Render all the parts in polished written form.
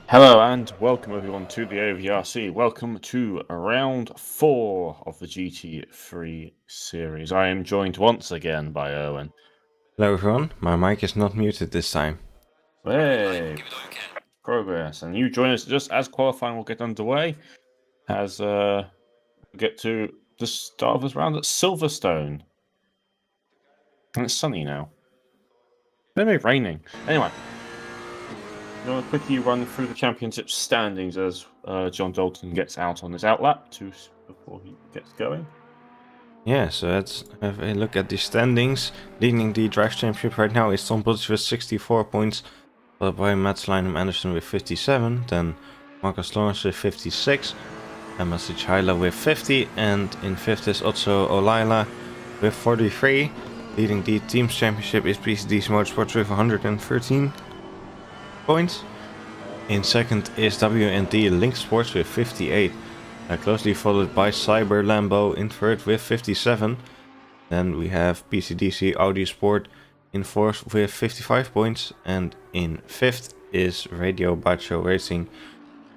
Hello and welcome everyone to the OVRC. Welcome to round 4 of the GT3 Series. I am joined once again by Owen. Hello everyone, my mic is not muted this time. Hey, progress. And you join us just as qualifying will get underway, as we get to the start of this round at Silverstone. And it's sunny now. Maybe raining. Anyway, I'm going to quickly run through the championship standings as John Dalton gets out on his outlap before he gets going. Yeah, so let's have a look at the standings. Leading the Drive Championship right now is Tom Butch with 64 points, followed by Mats Lynham Anderson with 57, then Marcus Lawrence with 56, and Masic Haila with 50, and in 5th is Otso Olaila with 43. Leading the Teams Championship is PCDC Motorsports with 113 points. In 2nd is WNT Link Sports with 58. Closely followed by Cyber Lambo in 3rd with 57. Then we have PCDC Audi Sport in 4th with 55 points. And in 5th is Radio Bacho Racing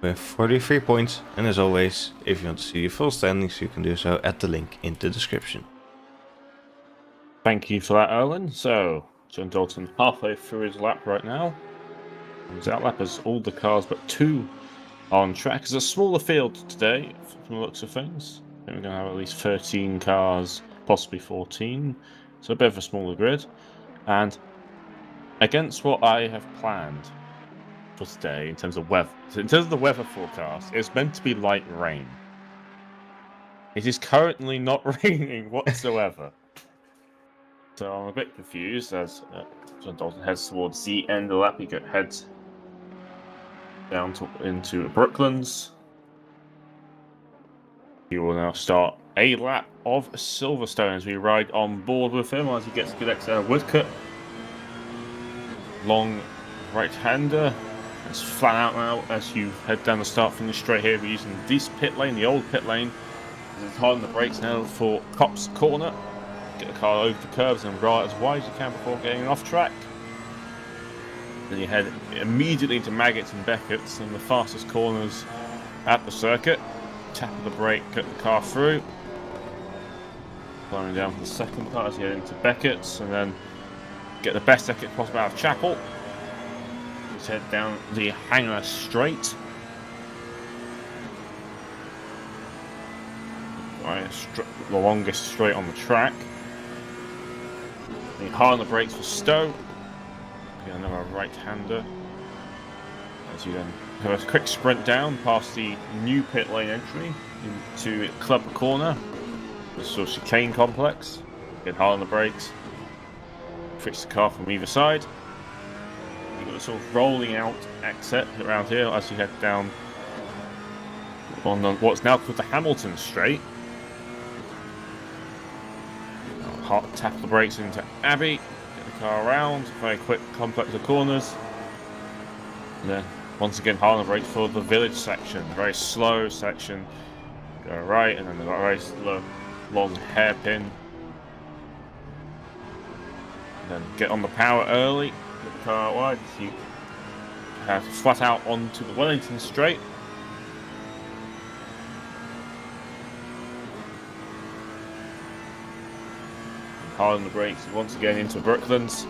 with 43 points. And as always, if you want to see the full standings, you can do so at the link in the description. Thank you for that, Owen. So, John Dalton halfway through his lap right now. His outlap has all the cars but 2 on track. It's a smaller field today, from the looks of things. I think we're going to have at least 13 cars, possibly 14. So a bit of a smaller grid. And against what I have planned for today in terms of weather, so in terms of the weather forecast, it's meant to be light rain. It is currently not raining whatsoever. So I'm a bit confused as John Dalton heads towards the end of the lap. He heads down into Brooklands. He will now start a lap of Silverstone as we ride on board with him as he gets a good exit out of Woodcut. Long right-hander. It's flat out now as you head down the start finish straight here. We're using this pit lane, the old pit lane. It's hard on the brakes now for Copse Corner. Get the car over the curbs and roll as wide as you can before getting off track. Then you head immediately into Maggots and Beckett's and the fastest corners at the circuit. Tap of the brake, get the car through. Slowing down for the second part as you head into Beckett's and then get the best exit possible out of Chapel. Just head down the Hangar straight. The longest straight on the track. Then hard on the brakes for Stowe. Get another right-hander. As you then have a quick sprint down past the new pit lane entry into Club Corner, the sort of chicane complex. Get hard on the brakes. Fix the car from either side. You've got a sort of rolling out exit around here as you head down on what's now called the Hamilton Straight. Hard tap the brakes into Abbey. Get the car around. Very quick complex of corners. And then once again hard on the brakes for the village section. Very slow section. Go right and then the very slow long hairpin. And then get on the power early. Get the car out wide. So you have flat out onto the Wellington Straight. Hard on the brakes once again into Brooklands.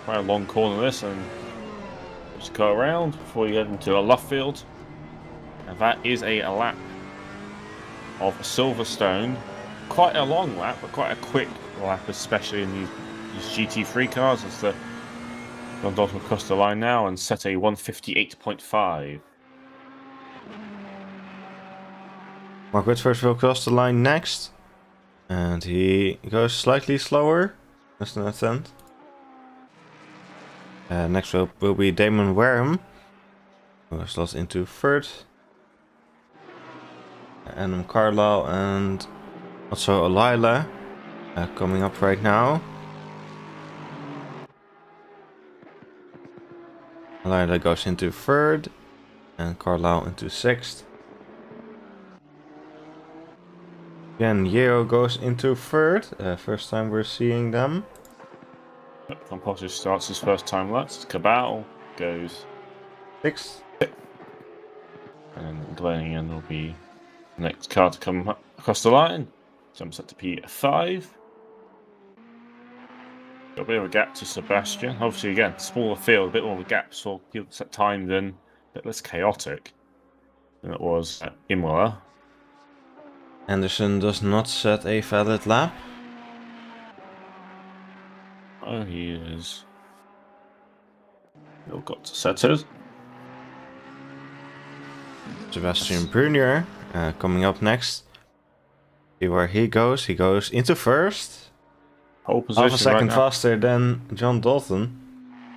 Quite a long corner this, and just go around before you head into a Luffield. And that is a lap of Silverstone. Quite a long lap, but quite a quick lap, especially in these GT3 cars. As the John Dalton will cross the line now and set a 158.5. Mark Whitworth will cross the line next. And he goes slightly slower. That's an attempt. Next will be Damon Wareham, who slots into 3rd. Adam Carlisle and also Olaila coming up right now. Olaila goes into 3rd and Carlisle into 6th. Again, Yeo goes into 3rd. First time we're seeing them. Composite starts his first time laps. Cabal goes 6th. and Glennian will be the next car to come across the line. So I'm set to P5. Got a bit of a gap to Sebastian. Obviously, again, smaller field, a bit more of a gap, so people set time then a bit less chaotic than it was at Imola. Anderson does not set a valid lap. Oh, he is. Still got to set it. Sebastian Brunier coming up next. See where he goes. He goes into first. Pole position Half a second right now. faster than John Dalton.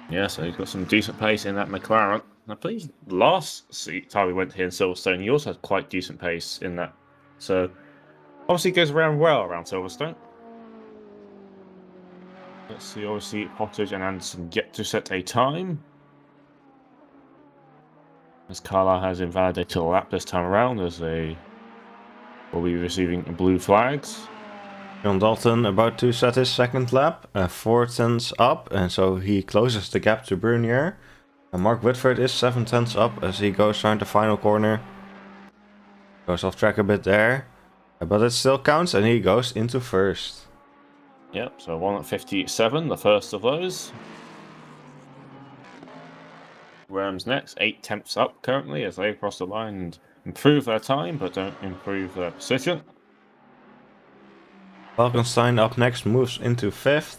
Yeah, so he's got some decent pace in that McLaren. I believe last time we went here in Silverstone, he also had quite decent pace in that. So obviously goes around well around Silverstone. Let's see, obviously Pottage and Anderson get to set a time. As Carlisle has invalidated a lap this time around, as they will be receiving blue flags. John Dalton about to set his second lap, 4 tenths up, and so he closes the gap to Brunier. And Mark Whitford is 7 tenths up as he goes around the final corner. Goes off track a bit there, but it still counts and he goes into first. Yep, so 1 at 57, the first of those. Rams next, 8 tenths up currently as they cross the line and improve their time, but don't improve their position. Falkenstein up next moves into 5th.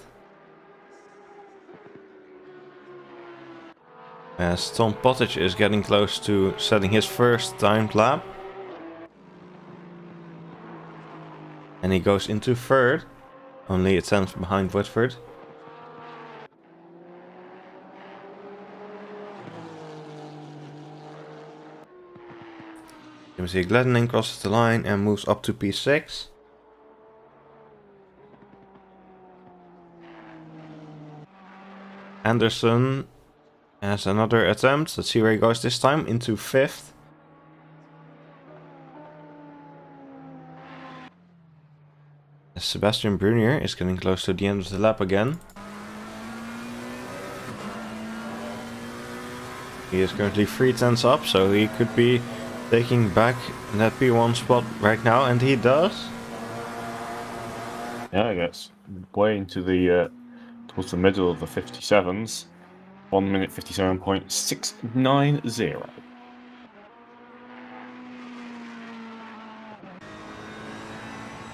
As Tom Pottage is getting close to setting his first timed lap. And he goes into 3rd, only a tenth behind Whitford. Timothy Glendening crosses the line and moves up to P6. Anderson has another attempt. Let's see where he goes this time. Into 5th. Sebastian Brunier is getting close to the end of the lap again. He is currently 3 tenths up, so he could be taking back that P1 spot right now, and he does. Yeah, I guess way into the towards the middle of the 57s. 1 minute 57.690.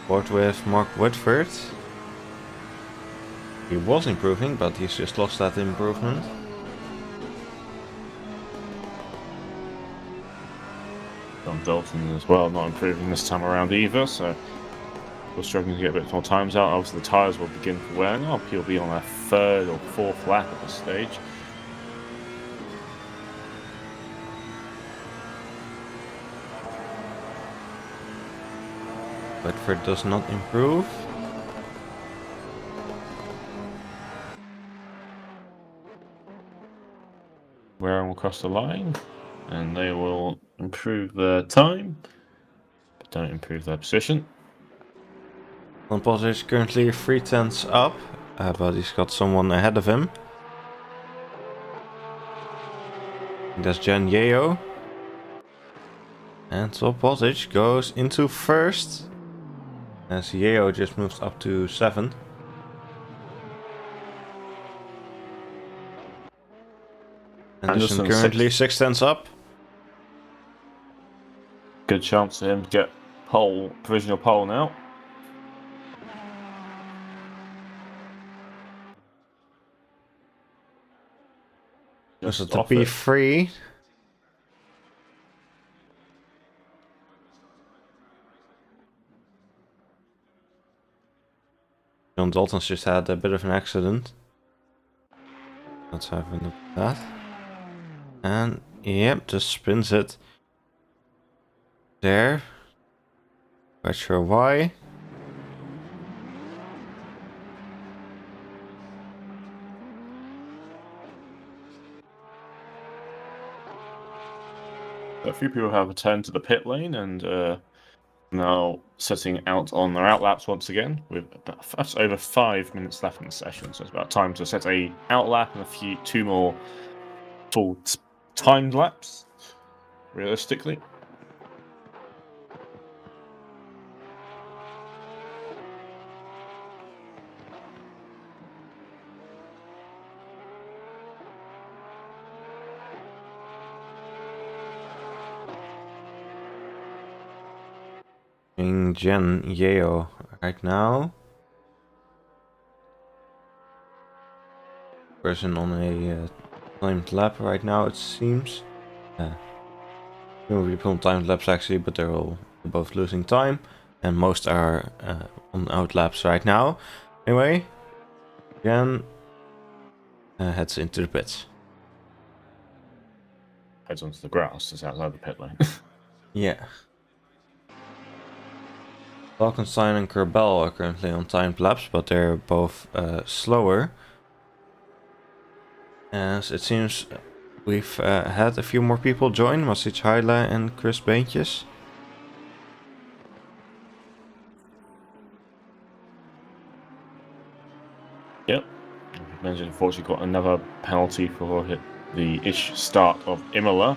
Board with Mark Whitford. He was improving, but he's just lost that improvement. John Dalton as well, not improving this time around either, so we're struggling to get a bit more times out. Obviously the tyres will begin to wear up. He'll be on a 3rd or 4th lap at this stage. Whitford does not improve. Wareham will cross the line, and they will improve their time, but don't improve their position. Tom Pottage currently 3 tenths up, but he's got someone ahead of him. That's Jan Yeo. And Tom Pottage goes into 1st. As Yeo just moves up to 7th. Anderson currently 6 tenths up. Good chance for him to get provisional pole now. Goes to P3. John Dalton's just had a bit of an accident. Let's have a look at that. And yep, just spins it there. Quite sure why. A few people have returned to the pit lane, and Now setting out on their outlaps once again, with about over 5 minutes left in the session, so it's about time to set a outlap and two more full timed laps, realistically. Jen Yeo right now. Person on a timed lap right now, it seems. No people on timed laps actually, but they're both losing time, and most are on out laps right now. Anyway, Jen heads into the pits. Heads onto the grass, it's outside the pit lane. Yeah. Falkenstein and Kerbel are currently on timed laps, but they're both slower. As it seems we've had a few more people join, Masic Haila and Chris Beentjes. Yep. Mentioned, unfortunately, got another penalty for the ish start of Imola.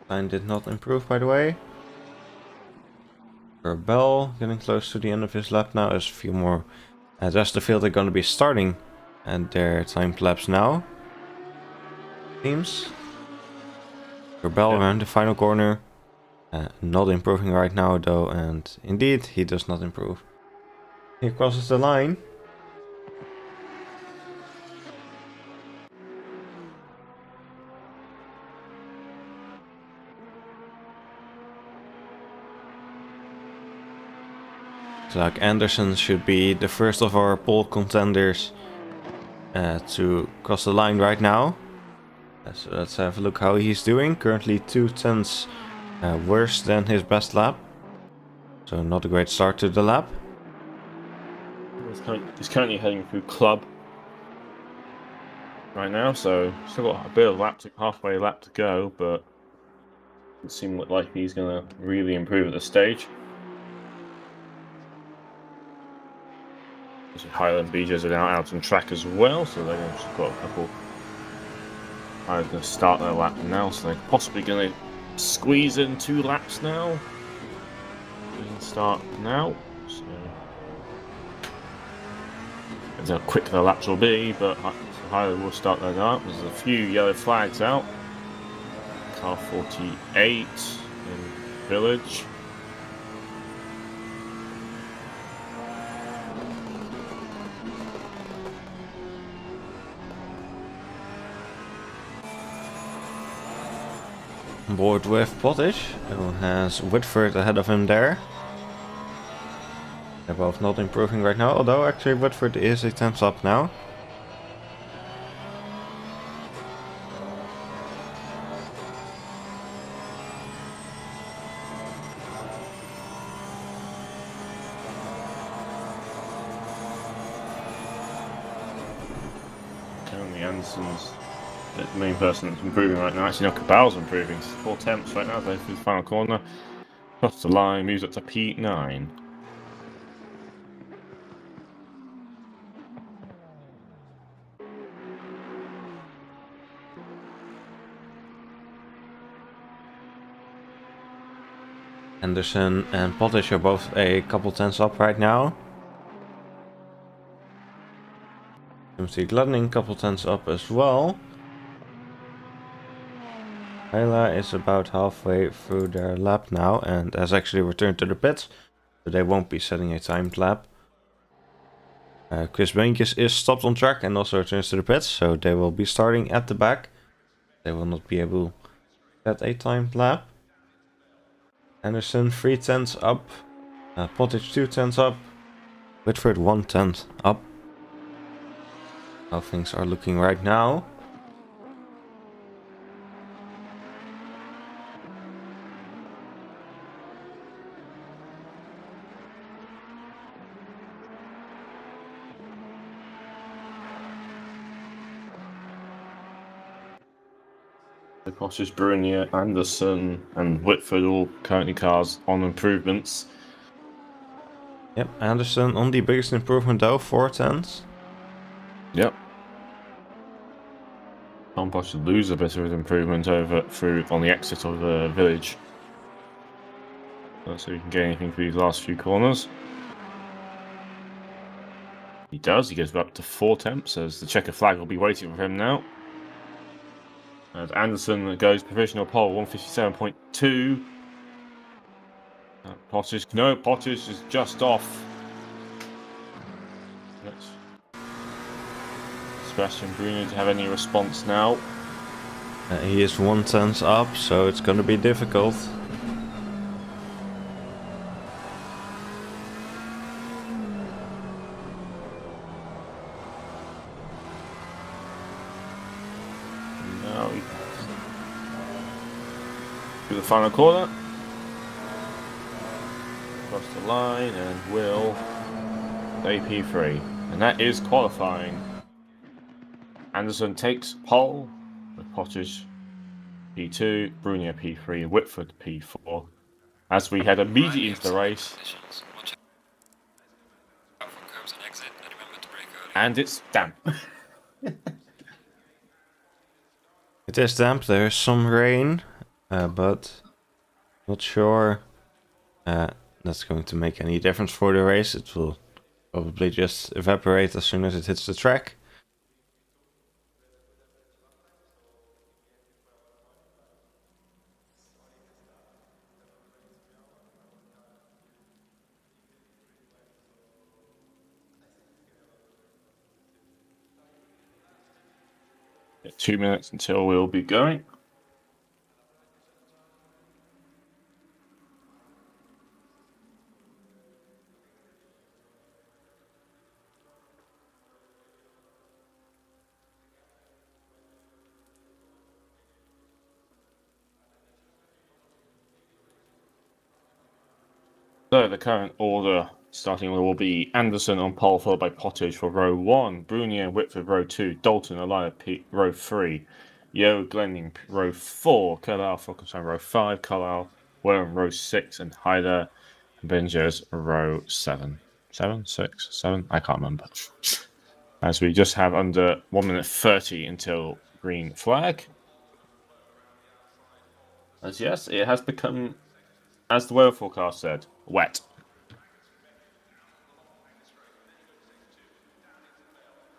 Line did not improve, by the way. Kerbel getting close to the end of his lap now. There's a few more. Just the field are going to be starting and their timed laps now. Seems. Kerbel around the final corner. Not improving right now though, and indeed he does not improve. He crosses the line. Like Anderson should be the first of our pole contenders to cross the line right now. So let's have a look how he's doing. Currently 2/10 worse than his best lap. So not a great start to the lap. He's currently heading through club right now, so still got a bit of halfway lap to go, but it seems like he's going to really improve at this stage. Highland BJs are now out on track as well, so they've just got a couple. I'm going to start their lap now, so they're possibly going to squeeze in 2 laps now. We can start now. So depends how quick their laps will be, but Highland will start their lap. There's a few yellow flags out. Car 48 in Village. On board with Pottage, who has Whitford ahead of him there. They're both not improving right now, although actually Whitford is a 10th up now. Currently Anderson's the main person that's improving right now. Actually, no, Cabal's improving. 4 tenths right now, through the final corner. Across the line, moves up to P9. Anderson and Pottage are both a couple tenths up right now. Timothy Gladning couple tenths up as well. Hyla is about halfway through their lap now and has actually returned to the pits, so they won't be setting a timed lap. Chris Beentjes is stopped on track and also returns to the pits, so they will be starting at the back. They will not be able to set a timed lap. Anderson 3 tenths up, Pottage 2 tenths up, Whitford 1 tenth up. How things are looking right now. Potters, Brunier, Anderson, and Whitford all currently cars on improvements. Yep, Anderson on the biggest improvement though, 4/10. Yep. Tom Potter should lose a bit of his improvement through on the exit of the village. Let's see if we can get anything for these last few corners. He does. He goes up to 4 temps as the checker flag will be waiting for him now. As Anderson goes provisional pole 157.2. Potters is just off. Let's Sebastian Bruno to have any response now. He is 1/10 up, so it's going to be difficult. Now we do the final corner. Across the line and will AP3. And that is qualifying. Anderson takes pole with Potters P2, Brunier P3, Whitford P4. As we head immediately into the race. And it's damp. It is damp, there's some rain, but not sure that's going to make any difference for the race. It will probably just evaporate as soon as it hits the track. 2 minutes until we'll be going. So the current order starting will be Anderson on pole, followed by Potters for row 1, Brunier and Whitford row 2, Dalton, Elia row 3, Yo Glenning row 4, Carlisle Falkenstein row 5, Carlisle Warren row 6, and Hyder and Bingers row 7. 7? 6? 7? I can't remember. As we just have under 1 minute 30 until green flag. As yes, it has become, as the weather forecast said, wet.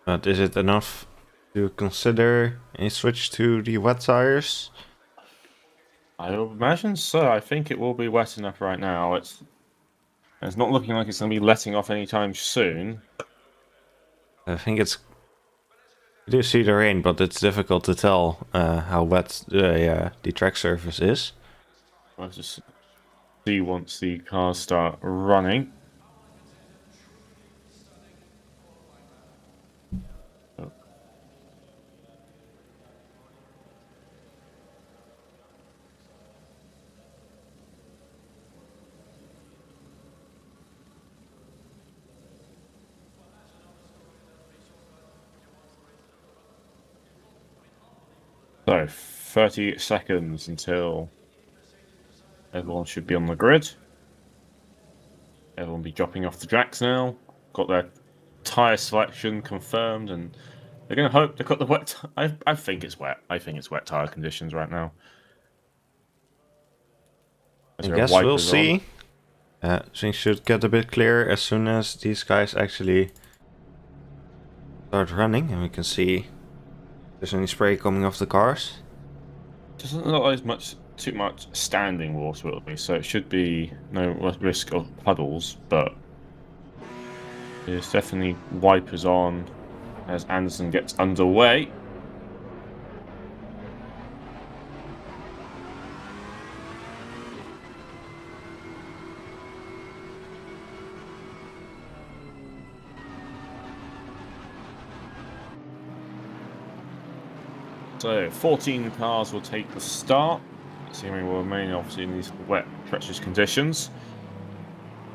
But is it enough to consider a switch to the wet tires? I imagine so. I think it will be wet enough right now. It's not looking like it's going to be letting off anytime soon. I think it's... You do see the rain, but it's difficult to tell how wet the track surface is. I'll just see once the cars start running. So, 30 seconds until everyone should be on the grid. Everyone will be dropping off the tracks now. Got their tyre selection confirmed, and they're going to hope they've got the wet... I think it's wet. I think it's wet tyre conditions right now. I guess we'll see. Things should get a bit clearer as soon as these guys actually start running, and we can see if there's any spray coming off the cars. Doesn't look like too much standing water will be, so it should be no risk of puddles, but there's definitely wipers on as Anderson gets underway. So 14 cars will take the start. Assuming will remain obviously in these wet, treacherous conditions.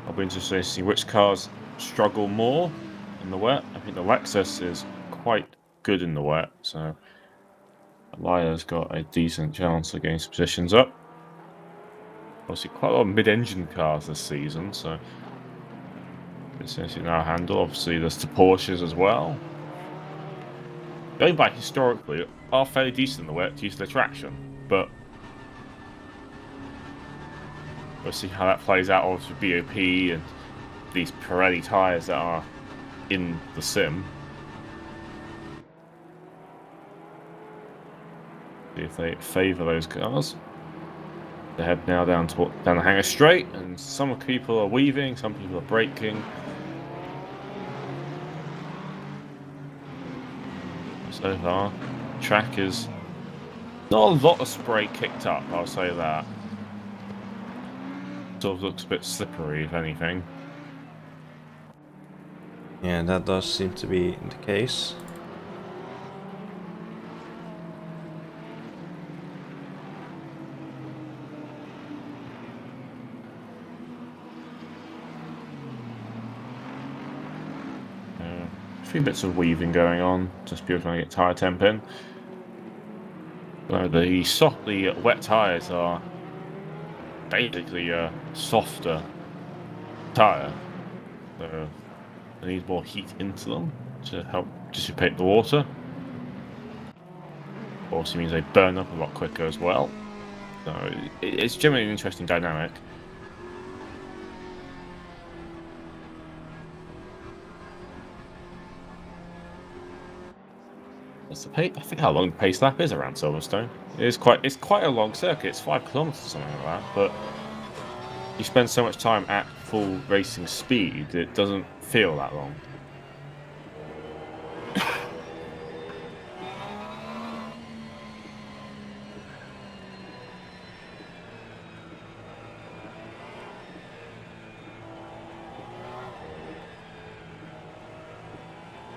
I'll be interested to see which cars struggle more in the wet. I think the Lexus is quite good in the wet, so Lila's got a decent chance of getting some positions up. Obviously, quite a lot of mid-engine cars this season, so it's in our handle. Obviously, there's the Porsches as well. Going back historically, are fairly decent in the way due to the traction, but we'll see how that plays out. Obviously, BOP and these Pirelli tyres that are in the sim. See if they favour those cars. They head now down the hangar straight, and some people are weaving, some people are braking. So far, track is not a lot of spray kicked up, I'll say that. Sort of looks a bit slippery, if anything. Yeah, that does seem to be the case. A few bits of weaving going on, just people trying to get tyre temp in. So the wet tyres are basically a softer tyre, so they need more heat into them to help dissipate the water. Also means they burn up a lot quicker as well. So it's generally an interesting dynamic. What's the pace? I think how long the pace lap is around Silverstone. It's quite a long circuit. It's 5 kilometers or something like that. But you spend so much time at full racing speed, it doesn't feel that long.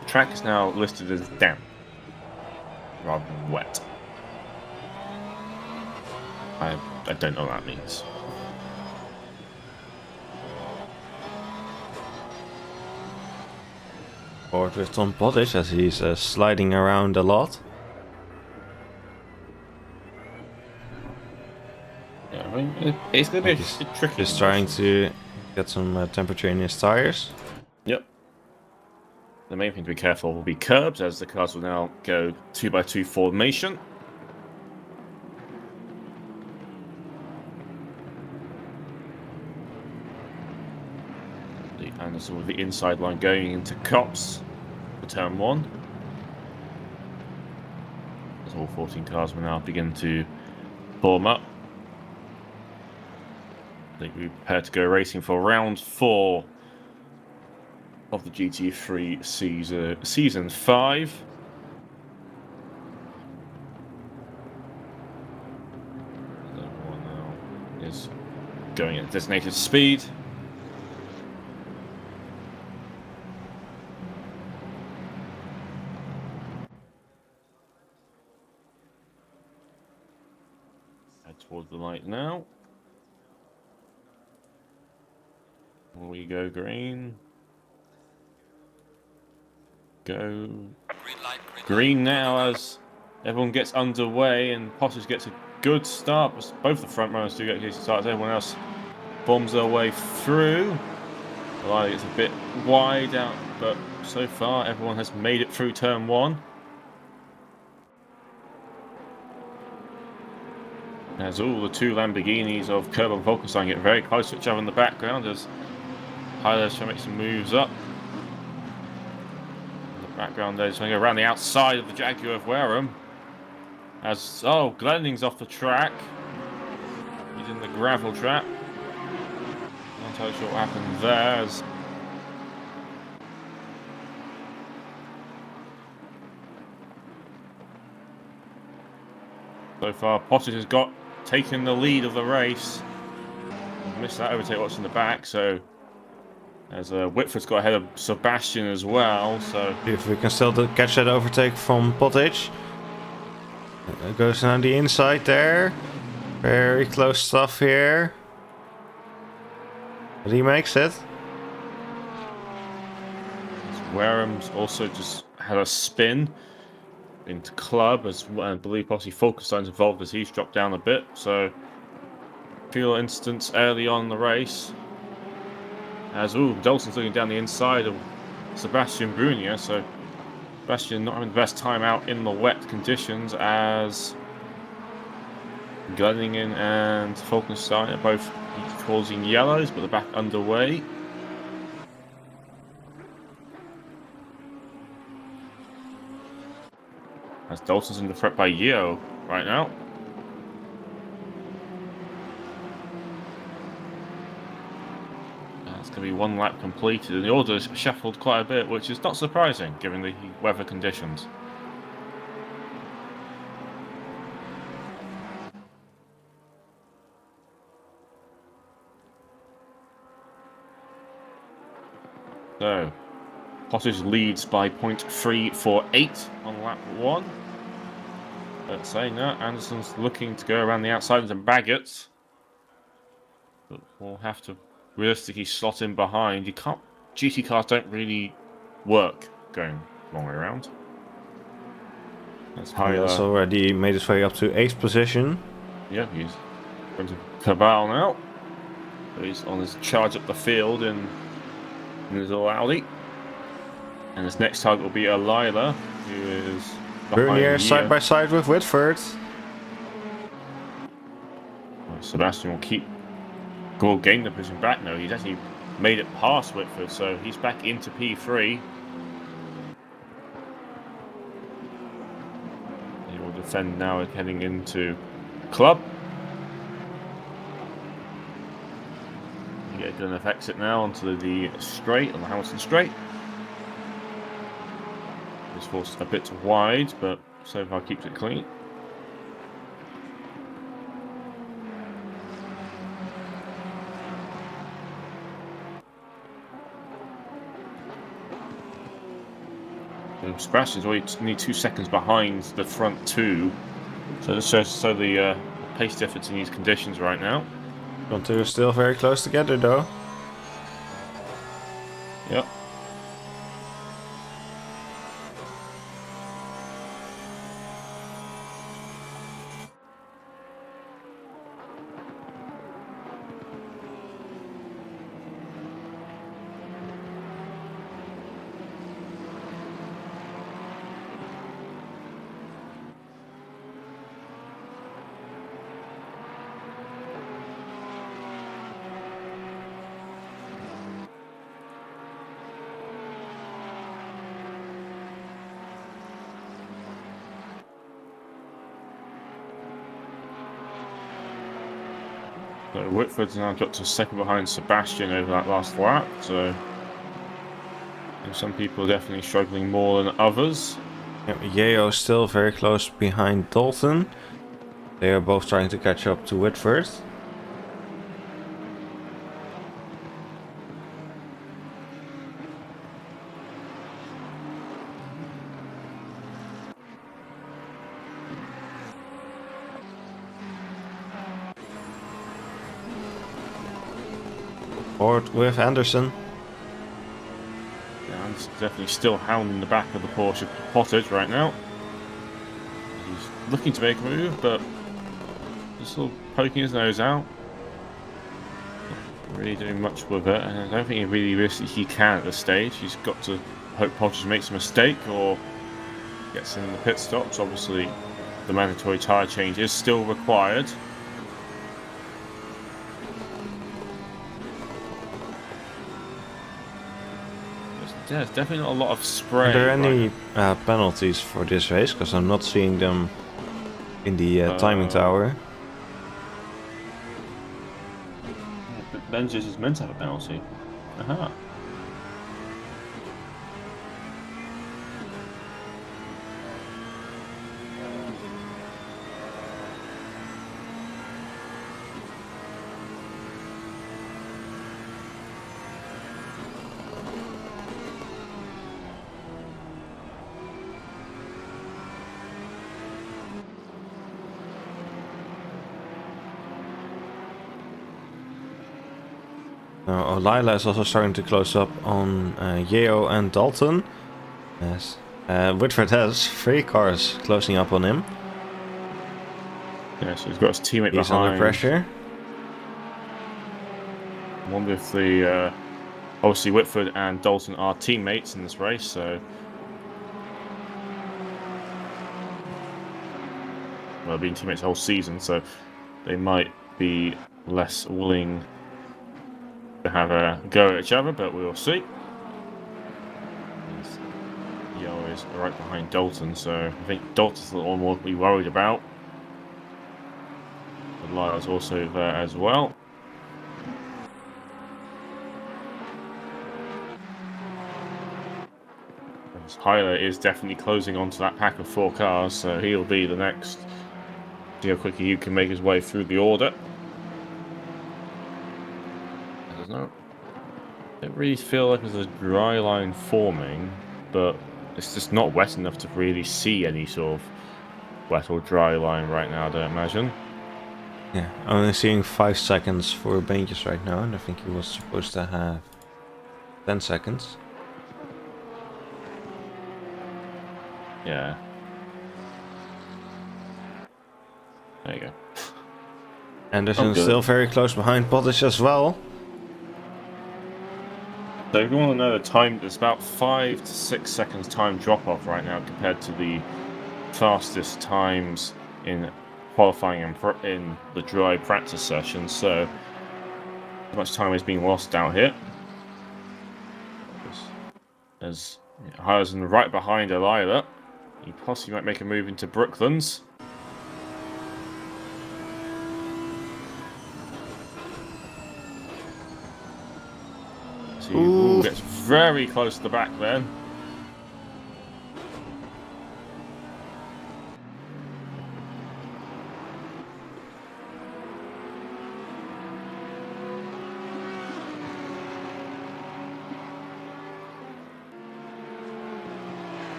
The track is now listed as damp rather than wet. I don't know what that means. Forward with Tom Pottage as he's sliding around a lot. Yeah, I mean, it's going to be a bit tricky. He's trying to get some temperature in his tires. Yep. The main thing to be careful will be curbs, as the cars will now go 2x2 formation. And this with the inside line going into cops for turn 1. As all 14 cars will now begin to form up. They prepare to go racing for round 4 of the GT3 season 5. Everyone now is going at designated speed. Head towards the light now. We go green. Go green now as everyone gets underway and Pottage gets a good start. Both the front runners do get decent starts. Everyone else bombs their way through. The line gets a bit wide out, but so far everyone has made it through turn 1. As all the 2 Lamborghinis of Curb and Volkenstein get very close to each other in the background as Hyler's trying to make some moves up. In the background there, just going to go around the outside of the Jaguar of Wareham. As, Glenning's off the track. He's in the gravel trap. Not entirely sure what happened there. As so far, Pottage has taken the lead of the race. Missed that overtake what's in the back, so as Whitford's got ahead of Sebastian as well, so If we can still catch that overtake from Pottage. It goes on the inside there. Very close stuff here. But he makes it. Wareham's also just had a spin. into club, as I believe possibly Fulkerstein's involved as he's dropped down a bit. So, fuel instance early on in the race. As Dalton's looking down the inside of Sebastian Brunier. So, Sebastian not having the best time out in the wet conditions, as Gunningen and Fulkenstein are both causing yellows, but they're back underway. As Dalton's under threat by Yeo right now. It's going to be one lap completed, and the order's shuffled quite a bit, which is not surprising given the weather conditions. So, Pottage leads by 0.348 on lap 1. But saying that, Anderson's looking to go around the outside into Baggett. But we'll have to realistically slot in behind. You can't. GT cars don't really work going long way around. That's high. That's already made his way up to 8th position. Yeah, he's going to Cabal now. So he's on his charge up the field in his little Audi. And his next target will be Alila, who is Bernier side by side with Whitford. Sebastian will gain the position back now. He's actually made it past Whitford, so he's back into P3. He will defend now, heading into club. Yeah, good enough exit now onto the straight, on the Hamilton straight. It's forced a bit wide, but so far keeps it clean. Sebastian's only 2 seconds behind the front two, so this shows the pace difference in these conditions right now. Front two are still very close together, though. Yep. So Whitford's now got to second behind Sebastian over that last lap, so some people are definitely struggling more than others. Yep, Yeo still very close behind Dalton. They are both trying to catch up to Whitford. Forward with Anderson. Yeah, Anderson's definitely still hounding the back of the Porsche Pottage right now. He's looking to make a move, but he's still poking his nose out. Not really doing much with it, and I don't think he really realistically can at this stage. He's got to hope Pottage makes a mistake or gets in the pit stops. Obviously, the mandatory tyre change is still required. There's definitely not a lot of spray. Are there any penalties for this race? Because I'm not seeing them in the timing tower. Benji's is meant to have a penalty. Aha. Lila is also starting to close up on Yeo and Dalton. Yes. Whitford has 3 cars closing up on him. Yeah, so he's got his teammate He's behind. under pressure. I wonder if the obviously Whitford and Dalton are teammates in this race, so well, they've been teammates the whole season, so they might be less willing to have a go at each other, but we will see. Yo is right behind Dalton, so I think Dalton's a little more to be worried about. But Lyle's also there as well. Hyler is definitely closing onto that pack of 4 cars, so he'll be the next. See how quickly he can make his way through the order. I don't know. I don't really feel like there's a dry line forming, but it's just not wet enough to really see any sort of wet or dry line right now, I don't imagine. Yeah, only seeing 5 seconds for Benjes right now, and I think he was supposed to have 10 seconds. Yeah. There you go. Anderson's still very close behind Bottas as well. So if you want to know the time, there's about 5 to 6 seconds time drop off right now compared to the fastest times in qualifying and in the dry practice session. So much time is being lost out here. As Harrison right behind Elida, he possibly might make a move into Brooklands. Ooh, gets very close to the back then.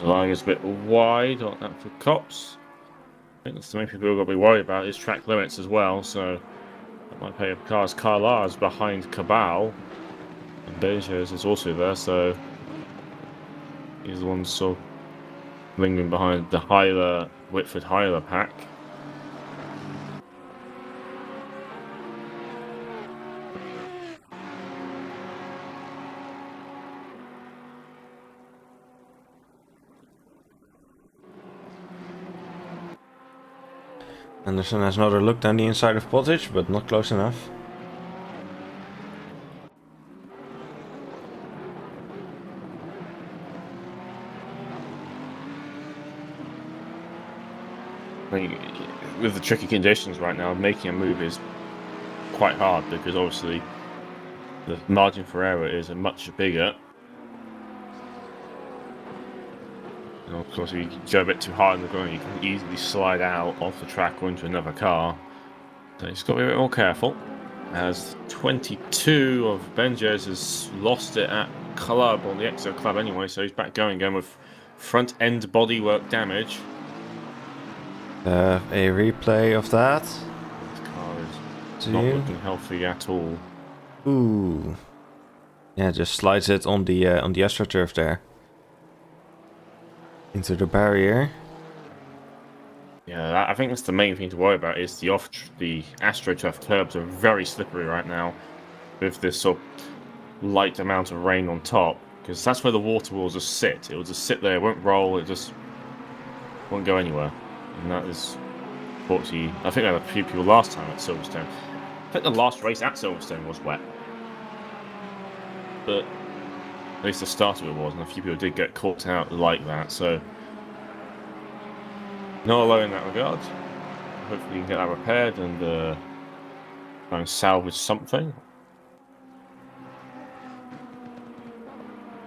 The line is a bit wide on that for Cops. I think that's the main people we've got to be worried about is track limits as well, so that might pay up cars. Carlar's behind Cabal, and Benjes is also there, so he's the one sort of lingering behind the Whitford Hyler pack. Anderson has another look down the inside of Pottage, but not close enough. I mean, with the tricky conditions right now, making a move is quite hard because obviously the margin for error is much bigger. And of course, if you go a bit too hard in the ground, you can easily slide out off the track or into another car. So you've got to be a bit more careful. As 22 of Benjes has lost it at Club, on the Exo Club anyway, so he's back going again with front end bodywork damage. A replay of that. This car is not looking healthy at all. Ooh. Yeah, just slides it on the AstroTurf there. Into the barrier. Yeah, I think that's the main thing to worry about is the AstroTurf curbs are very slippery right now with this sort of light amount of rain on top, because that's where the water will just sit. It will just sit there, it won't roll, it just won't go anywhere. And that is, unfortunately, I think I had a few people last time at Silverstone. I think the last race at Silverstone was wet. But at least the start of it was, and a few people did get caught out like that, so not alone in that regard. Hopefully you can get that repaired and try and salvage something.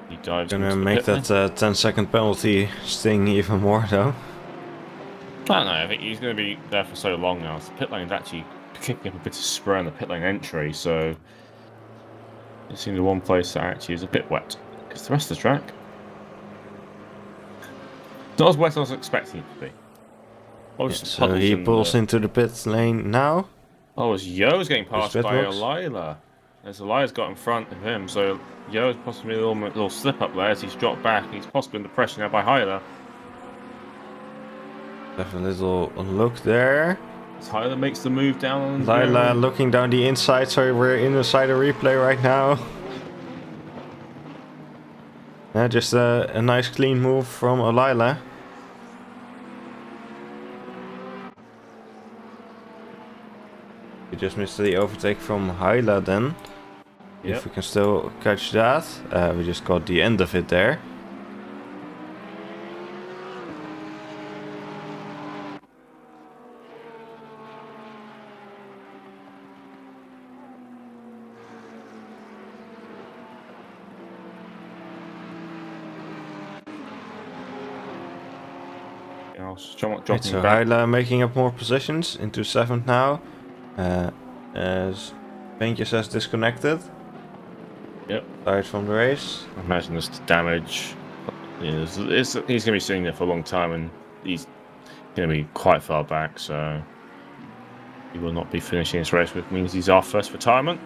He dives Gonna into the make pit that 10-second penalty sting even more though. I don't know, I think he's going to be there for so long now. The pit lane's actually kicking up a bit of spray on the pit lane entry, so it seems the one place that actually is a bit wet. Because the rest of the track, not as wet as I was expecting it to be. Oh, Yeah, some so puddles he in pulls the... into the pit lane now. Oh, as Yo's getting passed pit by box. Elila. As Elila's got in front of him, so Yo's possibly a little slip up there as he's dropped back. And he's possibly under pressure now by Hyla. Have a little look there. As Hyla makes the move down on Lila looking down the inside, so we're inside a replay right now. Yeah, just a nice clean move from Lila. We just missed the overtake from Hyla then. Yep. If we can still catch that. We just got the end of it there. Right, so Hyla making up more positions into 7th now. As Paintjes has disconnected. Yep. Tired from the race. I imagine this damage. He's going to be sitting there for a long time, and he's going to be quite far back, so he will not be finishing this race, which means he's our first retirement.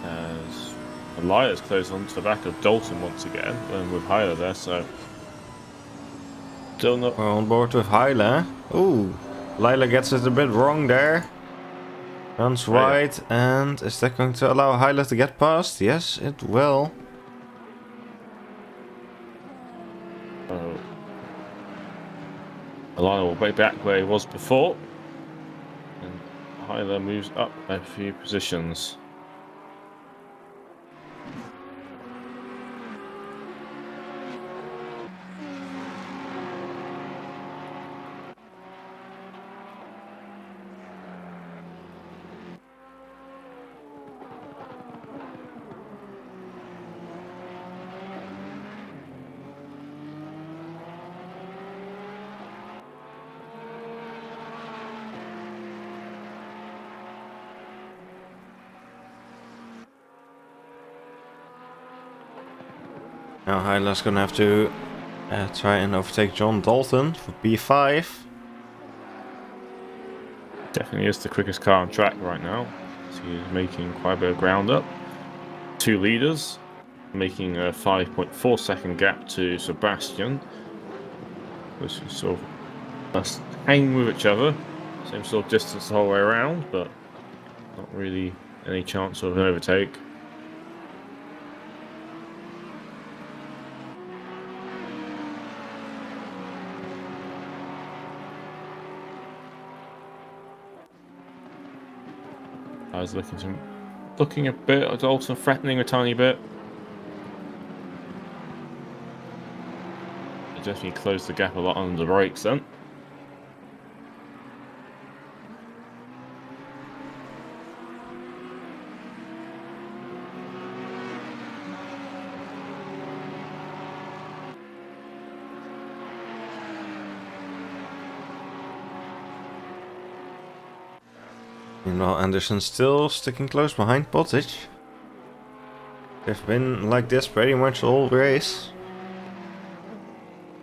As Elias closed onto the back of Dalton once again, with Hyla there, so still not. We're on board with Hyla. Ooh, Lila gets it a bit wrong there. Runs wide, and is that going to allow Hyla to get past? Yes, it will. Alana will be back where he was before, and Hyla moves up a few positions. Now Hyla's gonna have to try and overtake John Dalton for P5. Definitely is the quickest car on track right now. So he's making quite a bit of ground up. 2 leaders, making a 5.4 second gap to Sebastian, which is sort of hanging with each other. Same sort of distance the whole way around, but not really any chance of an overtake. I was looking a bit at Dalton, threatening a tiny bit. He definitely closed the gap a lot under the brakes then. Meanwhile, Anderson still sticking close behind Pottage. They've been like this pretty much all race.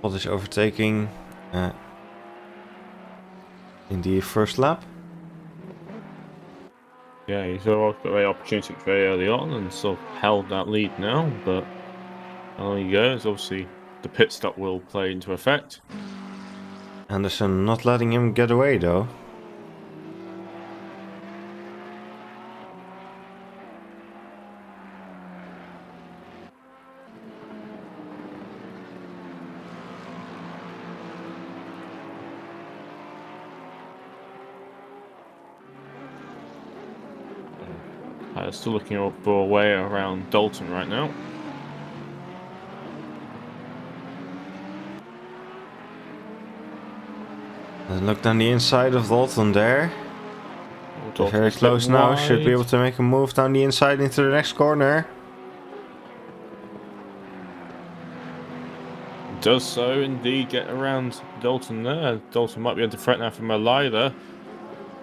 Pottage overtaking in the first lap. Yeah, he's got a very opportunity very early on and sort of held that lead now, but there he goes. Obviously, the pit stop will play into effect. Anderson not letting him get away though. Still looking for a way around Dalton right now. And look down the inside of Dalton there. They're very close now, should be able to make a move down the inside into the next corner. Does so indeed get around Dalton there. Dalton might be under threat now from Elida.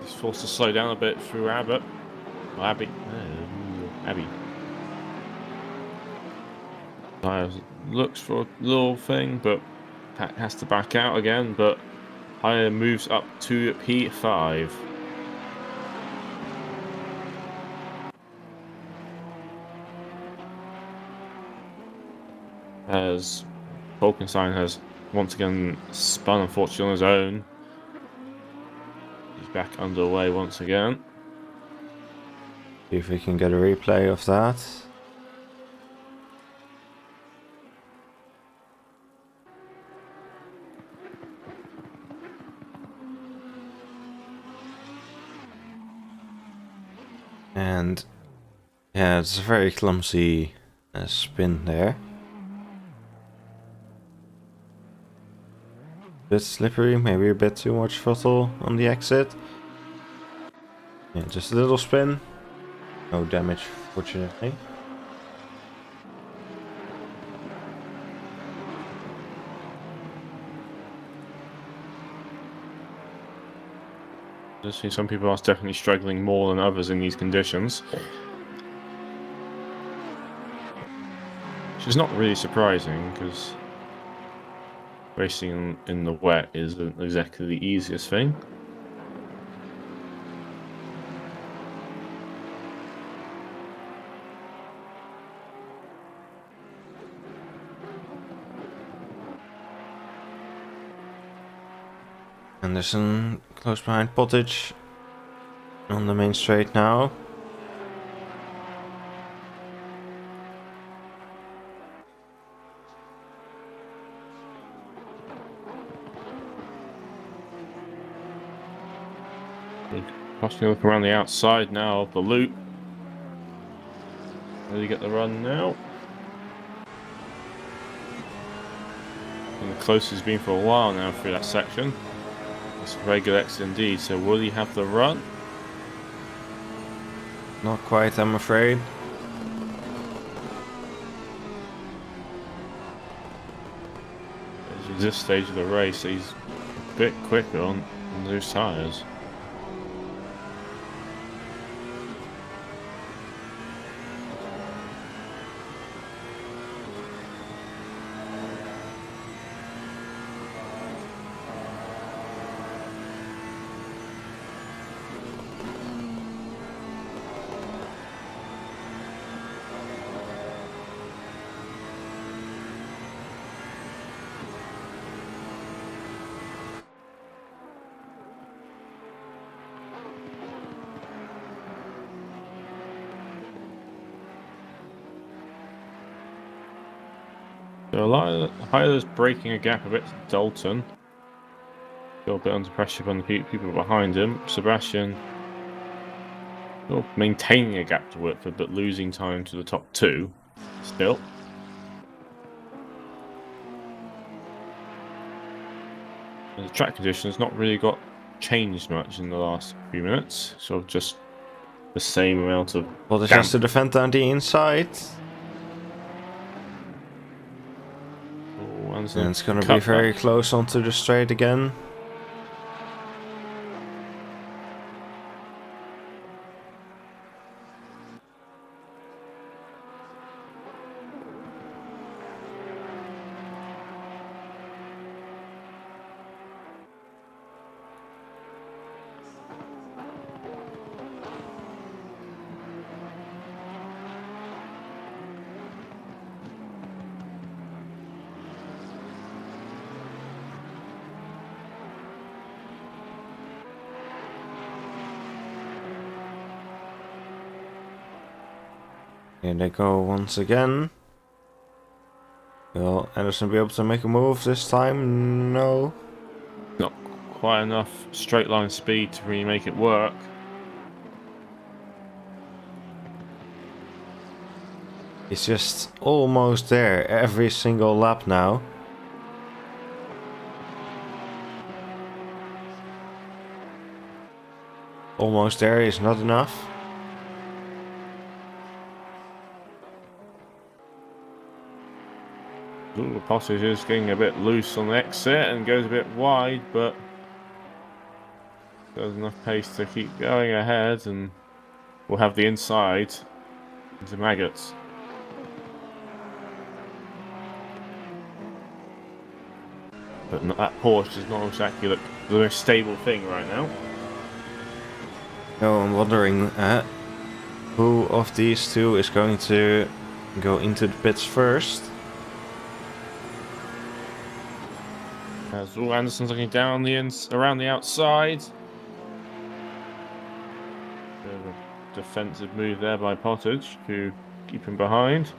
He's forced to slow down a bit through Abbott. Abby. Looks for a little thing, but has to back out again. But Hire moves up to P5. As Bolkenstein has once again spun, unfortunately, on his own. He's back underway once again. See if we can get a replay of that. And yeah, it's a very clumsy spin there. Bit slippery, maybe a bit too much throttle on the exit. Yeah, just a little spin. No damage, fortunately. I see some people are definitely struggling more than others in these conditions. Which is not really surprising, because racing in the wet isn't exactly the easiest thing. Anderson close behind Pottage on the main straight now. Possibly look around the outside now of the loop. Where do you get the run now? And the closest he's been for a while now through that section. It's a very good exit indeed. So will he have the run? Not quite, I'm afraid. At this stage of the race, he's a bit quicker on loose tyres. So Hyler's breaking a gap a bit to Dalton. Still a bit under pressure from the people behind him. Sebastian still maintaining a gap to Whitford, but losing time to the top two still. And the track conditions not really got changed much in the last few minutes. So just the same amount of Pottage has to defend on the inside. And it's going to be very close onto the straight again. Here they go once again. Will Anderson be able to make a move this time? No. Not quite enough straight line speed to really make it work. He's just almost there every single lap now. Almost there is not enough. Ooh, Pottage is getting a bit loose on the exit and goes a bit wide, but there's enough pace to keep going ahead, and we'll have the inside into Maggots. but that Porsche does not exactly look the most stable thing right now. No, I'm wondering who of these two is going to go into the pits first. As Will Anderson's looking down around the outside. Bit of a defensive move there by Pottage to keep him behind.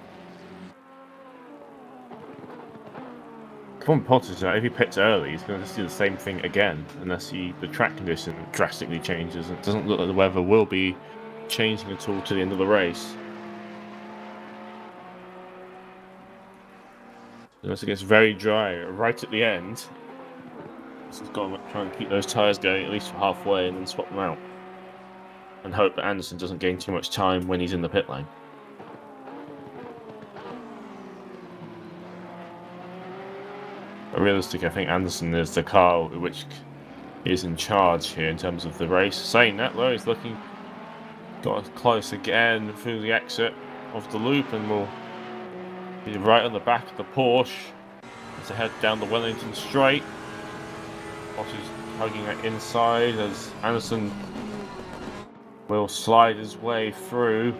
From Pottage, if he pits early, he's going to just do the same thing again, unless the track condition drastically changes. It doesn't look like the weather will be changing at all to the end of the race. Unless it gets very dry right at the end, so he's got to try and keep those tyres going at least for halfway and then swap them out. And hope that Anderson doesn't gain too much time when he's in the pit lane. But realistically, I think Anderson is the car which is in charge here in terms of the race. Saying that though, he's got close again through the exit of the loop and will be right on the back of the Porsche as they head down the Wellington Straight. Pottage hugging that inside as Anderson will slide his way through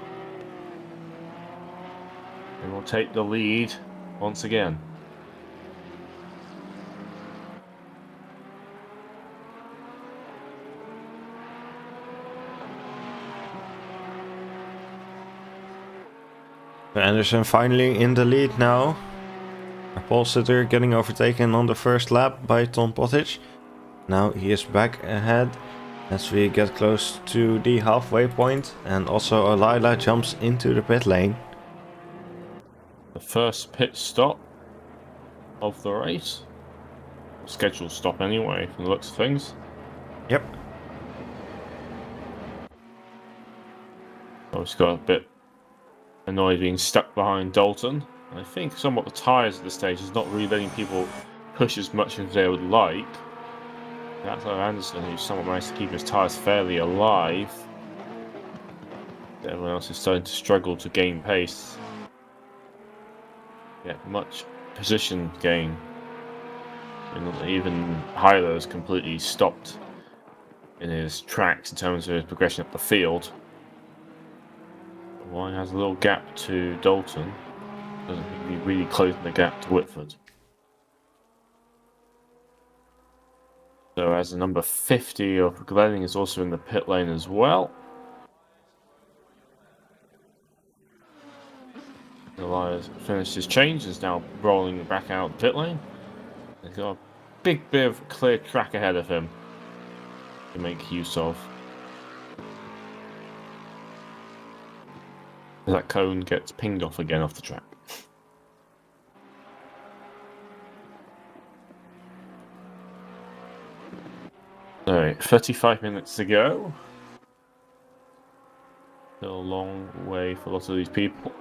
and will take the lead once again. Anderson finally in the lead now. Our pole sitter getting overtaken on the first lap by Tom Pottage. Now he is back ahead as we get close to the halfway point, and also Alila jumps into the pit lane. The first pit stop of the race. Scheduled stop anyway, from the looks of things. Yep. Oh, he's got a bit annoyed being stuck behind Dalton. I think somewhat the tyres at this stage is not really letting people push as much as they would like. That's how Anderson, who's somewhat managed to keep his tyres fairly alive. Everyone else is starting to struggle to gain pace. Get much position gain. And even Hylo's completely stopped in his tracks in terms of his progression up the field. Wine has a little gap to Dalton. Doesn't seem to be really closing the gap to Whitford. So as the number 50 of Glenning is also in the pit lane as well. Elias finished his change, is now rolling back out the pit lane. He's got a big bit of clear track ahead of him to make use of. That cone gets pinged off again off the track. Alright, 35 minutes to go. Still a long way for lots of these people.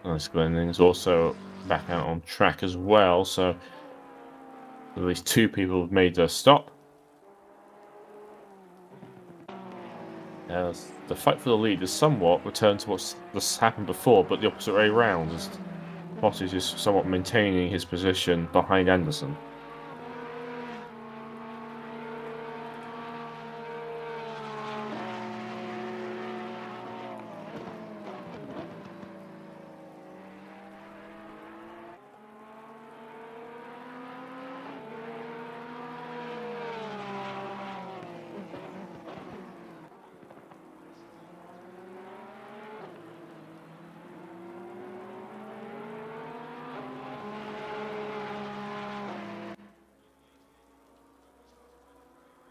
Nice. Glenning's also back out on track as well, so at least two people have made their stop. As the fight for the lead is somewhat returned to what's happened before, but the opposite way round, as Pottage is somewhat maintaining his position behind Anderson.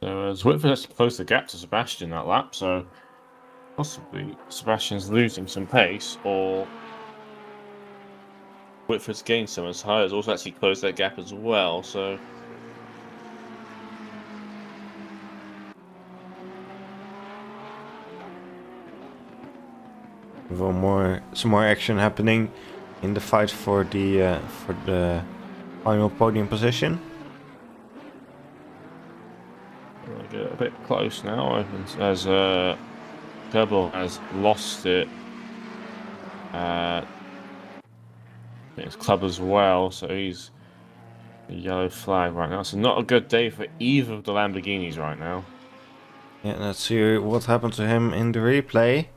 So as Whitford has closed the gap to Sebastian that lap, so possibly Sebastian's losing some pace, or Whitford's gained some as high as also actually closed that gap as well, so some more action happening in the fight for the final podium position. we'll get a bit close now as Kerbal has lost it. His club as well, so he's a yellow flag right now. So not a good day for either of the Lamborghinis right now. Yeah, let's see what happened to him in the replay.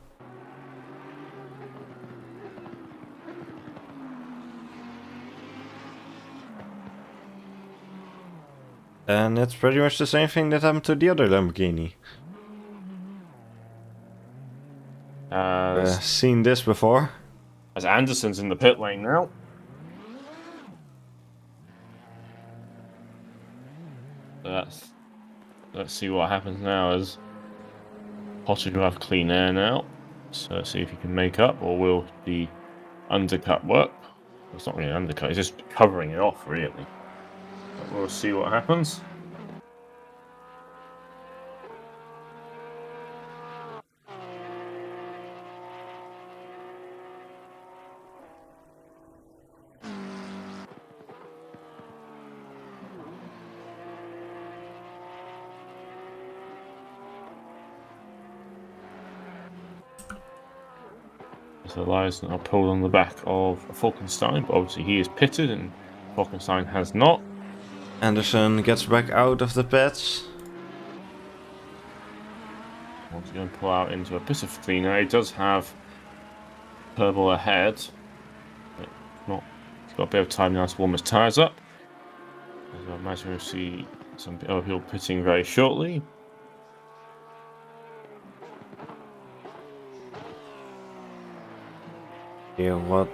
And it's pretty much the same thing that happened to the other Lamborghini. Seen this before. As Anderson's in the pit lane now. Let's see what happens now as Potter will have clean air now. So let's see if he can make up, or will the undercut work? It's not really an undercut, it's just covering it off really. But we'll see what happens. So Elias now pulled on the back of Falkenstein, but obviously he is pitted and Falkenstein has not. Anderson gets back out of the pits. Once again, pull out into a bit of clean air. He does have Kerbal ahead. He's got a bit of time now to warm his tyres up. As I imagine we'll see some other people pitting very shortly. Here, what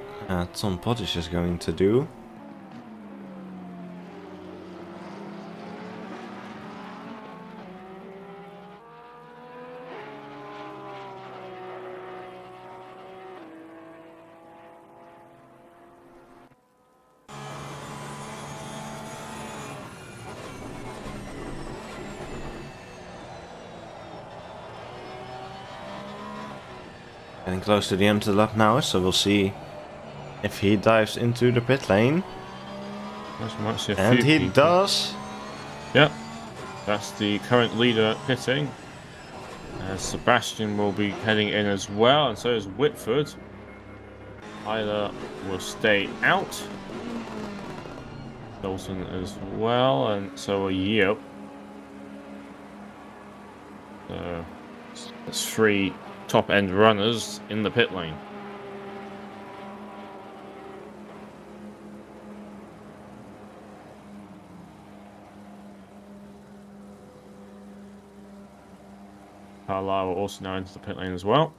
Tom Pottish is going to do. Getting close to the end of the lap now, so we'll see if he dives into the pit lane. And he does. Yep, that's the current leader pitting. Sebastian will be heading in as well, and so is Whitford. Tyler will stay out. Dalton as well, and so will Yeo. So that's 3 top-end runners in the pit lane. Carlisle will also now into the pit lane as well.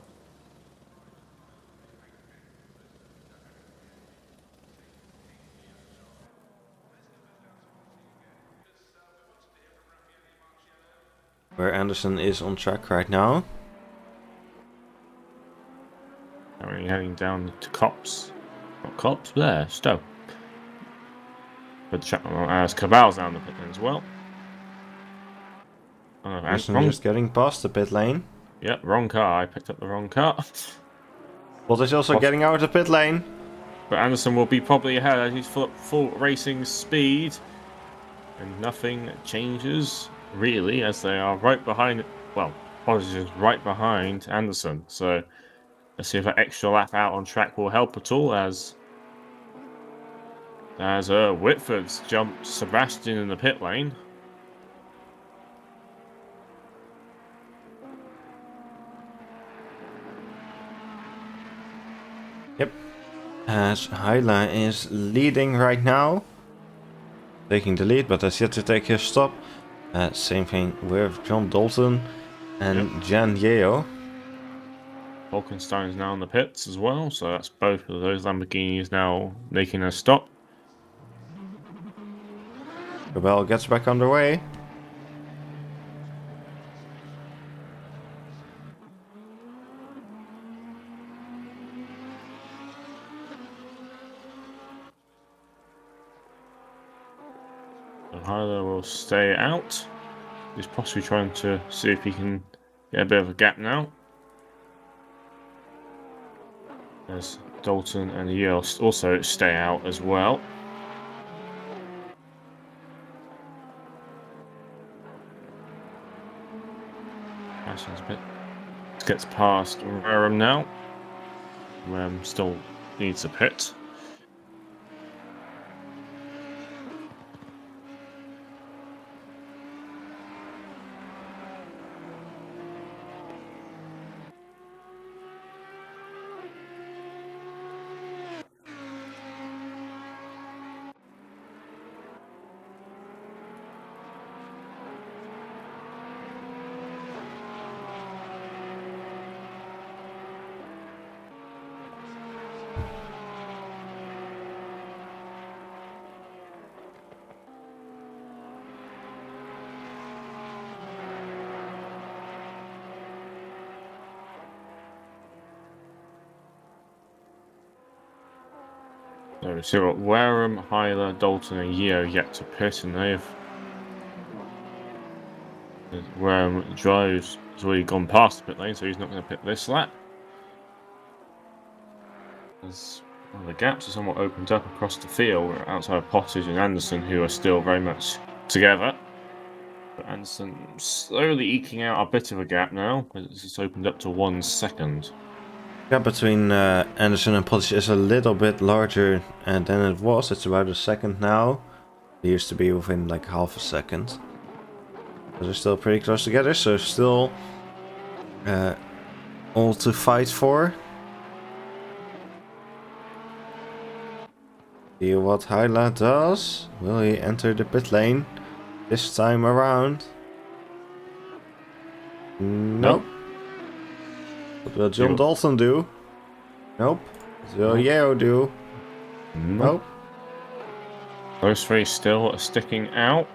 Where Anderson is on track right now. Currently heading down to Cops. Not Cops, there, Stowe. But the track as Cabal's down the pit lane as well. Anderson just getting past the pit lane. Yep, wrong car. I picked up the wrong car. Bottas also getting out of the pit lane. But Anderson will be probably ahead as he's full racing speed. And nothing changes, really, as they are right behind. Well, Bottas is right behind Anderson. So let's see if that extra lap out on track will help at all, as Whitford's jumped Sebastian in the pit lane. Yep. As Hyla is leading right now. Taking the lead, but has yet to take his stop. Same thing with John Dalton and Jan Yeo. Falkenstein is now in the pits as well, so that's both of those Lamborghinis now making a stop. Cabell gets back underway. Hyler will stay out. He's possibly trying to see if he can get a bit of a gap now. As Dalton and Yale also stay out as well. Ashton's a bit gets past Wareham now. Wareham still needs a pit. So we've got Wareham, Hyler, Dalton, and Yeo yet to pit, and they've Wareham drives has already gone past the pit lane, so he's not going to pit this lap. As the gaps are somewhat opened up across the field outside of Pottage and Anderson, who are still very much together. But Anderson slowly eking out a bit of a gap now. It's opened up to 1 second. The gap between Anderson and Pottage is a little bit larger than it was. It's about a second now. It used to be within like half a second. But they're still pretty close together, so still all to fight for. See what Hyla does. Will he enter the pit lane this time around? Nope. What will John Dalton do? Nope. What will Yeo do? Nope. Those three still are sticking out.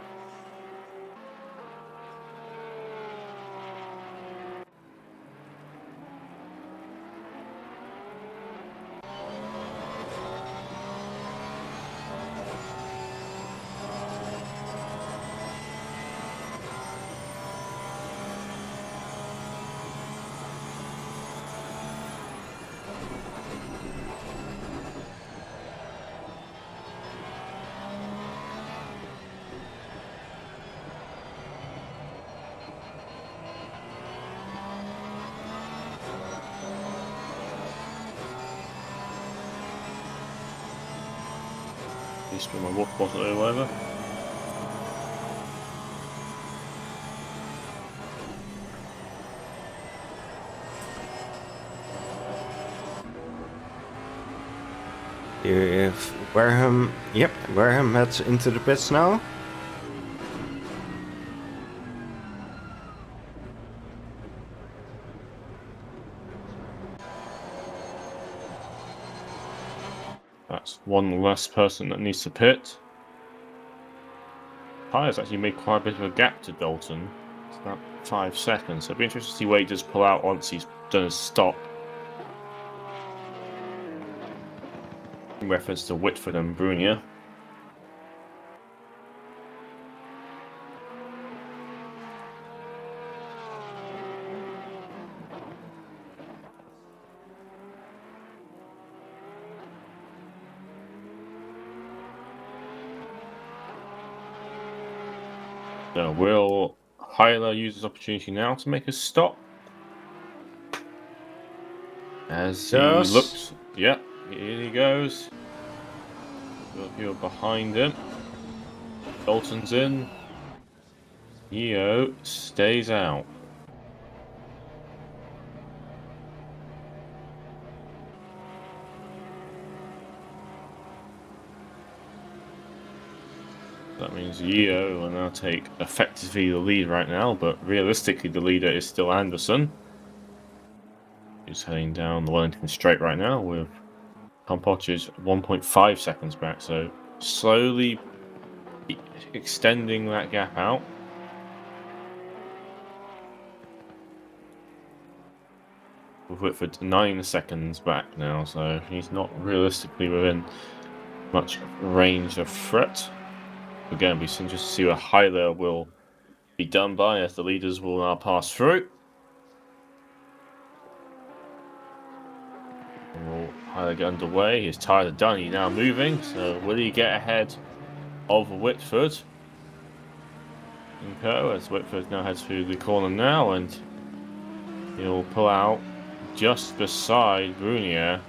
Spin my water bottle or whatever. Here if Wareham, yep, Wareham heads into the pits now. That's one less person that needs to pit. Tyres actually made quite a bit of a gap to Dalton. It's about 5 seconds. So it'll be interesting to see where he does pull out once he's done his stop. In reference to Whitford and Brunier. So will Hyler use this opportunity now to make a stop? As he looks, yep, here he goes. You're behind him. Dalton's in. Yeo stays out. That means Yeo will now take effectively the lead right now, but realistically the leader is still Anderson. He's heading down the Wellington Straight right now with Tom Pottage 1.5 seconds back, so slowly extending that gap out. With Whitford 9 seconds back now, so he's not realistically within much range of threat. Again, we can just see where Hyler will be done by as the leaders will now pass through. Will Hyler get underway? His tyres are done. He's now moving. So will he get ahead of Whitford? As Whitford now heads through the corner now, and he'll pull out just beside Brunier.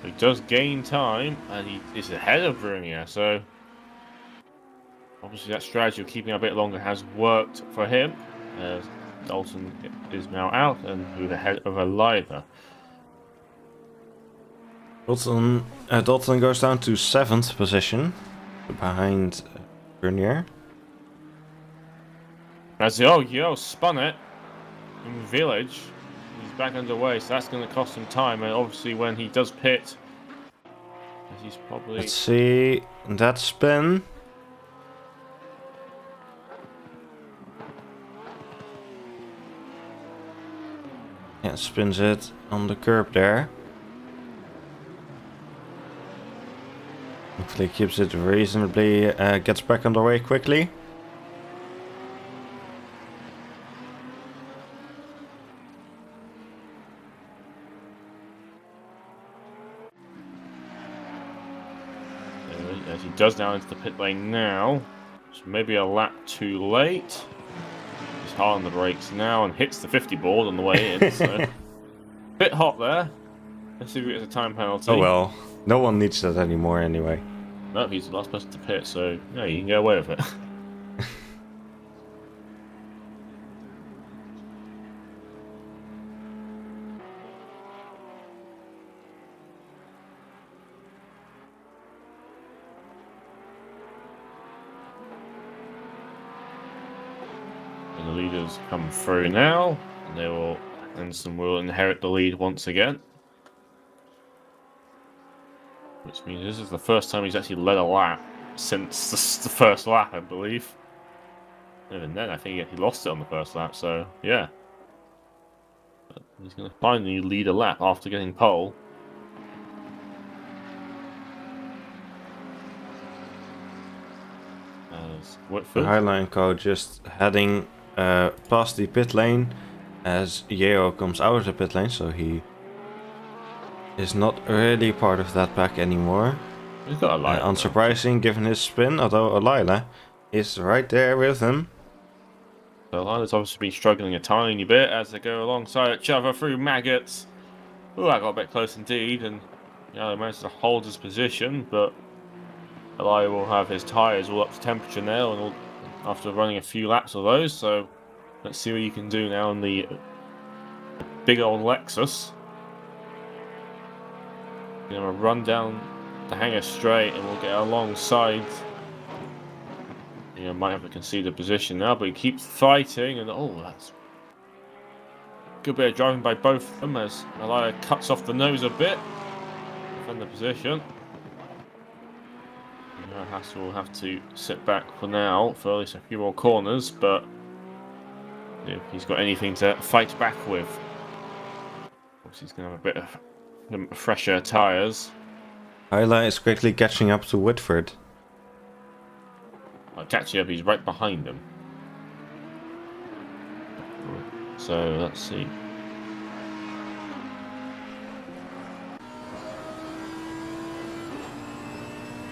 He does gain time, and he is ahead of Brunier. So obviously that strategy of keeping a bit longer has worked for him, as Dalton is now out and who's ahead of Eliza. Dalton goes down to 7th position, behind Bernier. As the spun it in the village, he's back underway, so that's going to cost him time. And obviously, when he does pit, he's probably. Let's see that spin. Yeah, spins it on the curb there. Hopefully keeps it reasonably, gets back on the way quickly. As he does now into the pit lane now, so maybe a lap too late. He's hard on the brakes now and hits the 50 board on the way in. So bit hot there. Let's see if we get a time penalty. Oh well, no one needs that anymore anyway. No, he's the last person to pit, so yeah, you can get away with it. And the leaders come through now, and Anderson will inherit the lead once again. Which means this is the first time he's actually led a lap since the first lap, I believe. Even then, I think he lost it on the first lap, so yeah. But he's going to finally lead a lap after getting pole. As Whitford. The Highline Co just heading past the pit lane as Yeo comes out of the pit lane, so he is not really part of that pack anymore. He's got Alila. Unsurprising given his spin, although Alila is right there with him. So Alila's obviously been struggling a tiny bit as they go alongside each other through maggots. Oh, that got a bit close indeed, and they managed to hold his position, but Alila will have his tyres all up to temperature now, and after running a few laps of those, so let's see what you can do now in the big old Lexus. Going to run down the hangar straight, and we'll get alongside. Might have to concede a position now, but he keeps fighting, and that's a good bit of driving by both of them as Alila cuts off the nose a bit. Defend the position. Hassel will have to sit back for now for at least a few more corners, but if he's got anything to fight back with, obviously he's going to have a bit of fresher tyres. Hyla is quickly catching up to Whitford. Catching up, he's right behind him. So let's see.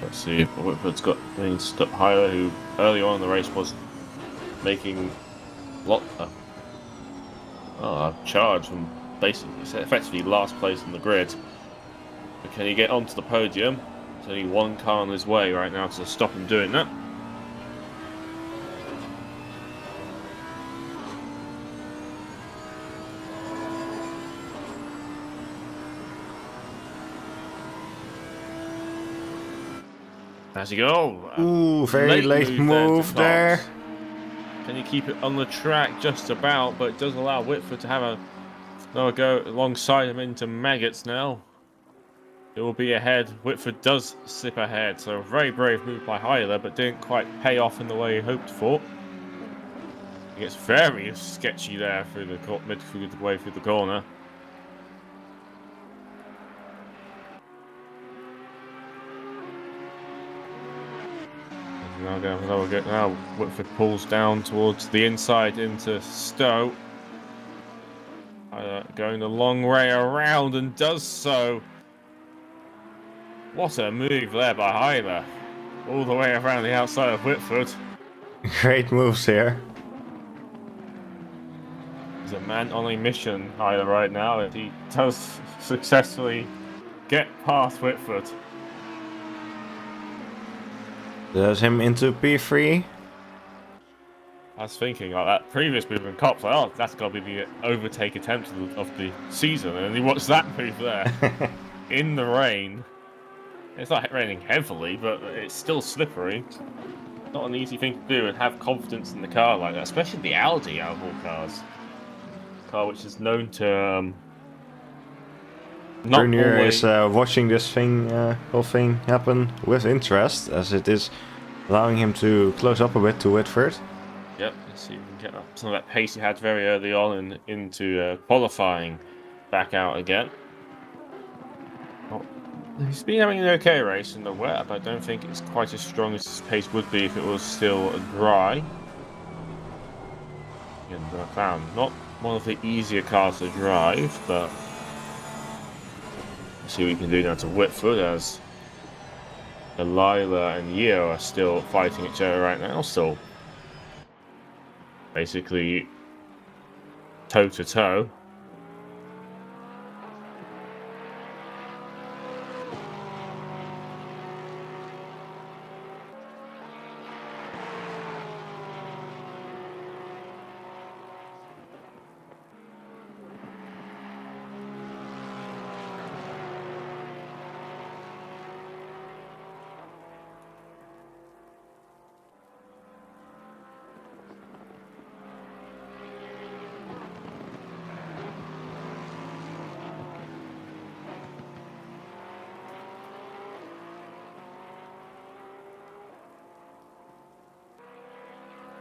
Let's see if Whitford's got things up higher, who early on in the race was making a charge from basically effectively last place in the grid. But can he get onto the podium? There's only one car on his way right now to stop him doing that. As you go. Ooh, very late move there. Can you keep it on the track just about? But it does allow Whitford to have another go alongside him into maggots now. It will be ahead. Whitford does slip ahead. So a very brave move by Hyler, but didn't quite pay off in the way he hoped for. It gets very sketchy there through the way through the corner. Now Whitford pulls down towards the inside into Stowe. Going the long way around and does so. What a move there by Hyler. All the way around the outside of Whitford. Great moves here. He's a man on a mission, Hyler, right now. If he does successfully get past Whitford. There's him into P3. I was thinking like that previous move in Cops, like, oh, that's got to be the overtake attempt of the season. And he watched that move there in the rain. It's not raining heavily, but it's still slippery. Not an easy thing to do and have confidence in the car like that, especially the Audi out of all cars. A car which is known to not Junior always... is watching this whole thing happen with interest, as it is allowing him to close up a bit to Whitford. Yep, let's see if we can get some of that pace he had very early on into qualifying back out again. Well, he's been having an okay race in the wet, but I don't think it's quite as strong as his pace would be if it was still dry. And I found not one of the easier cars to drive, but let's see what we can do now to Whitford as Delilah and Yeo are still fighting each other right now, still basically toe to toe.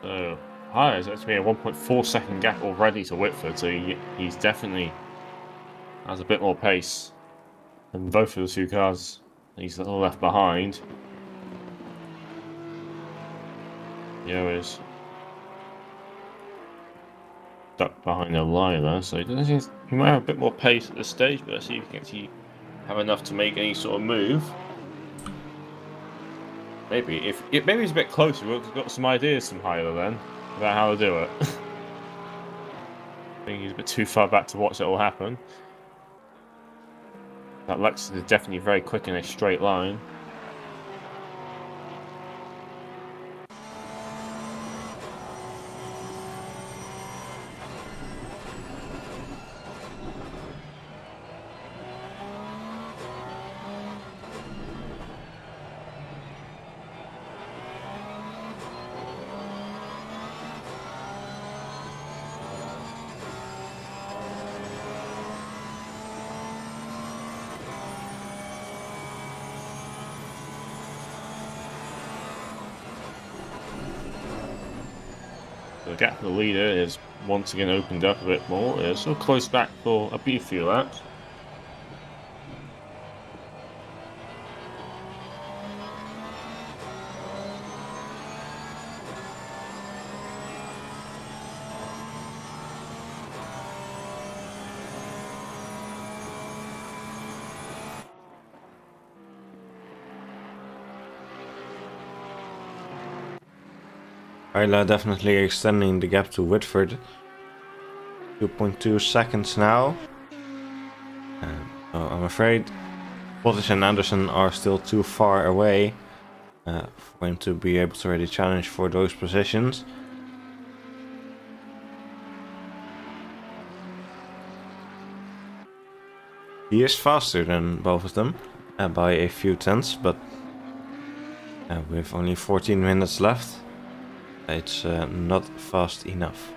So, there's actually a 1.4 second gap already to Whitford, so he's definitely has a bit more pace than both of the two cars he's left behind. Yo is stuck behind a Lila, so he might have a bit more pace at this stage, but let's see if he can actually have enough to make any sort of move. Maybe maybe he's a bit closer. We've got some ideas from Hyler then about how to do it. I think he's a bit too far back to watch it all happen. That Lexus is definitely very quick in a straight line. The gap for the leader is once again opened up a bit more. It's still close back for a few laps. Hyla definitely extending the gap to Whitford. 2.2 seconds now. So I'm afraid Bottas and Anderson are still too far away for him to be able to really challenge for those positions. He is faster than both of them by a few tenths, but with only 14 minutes left, it's not fast enough.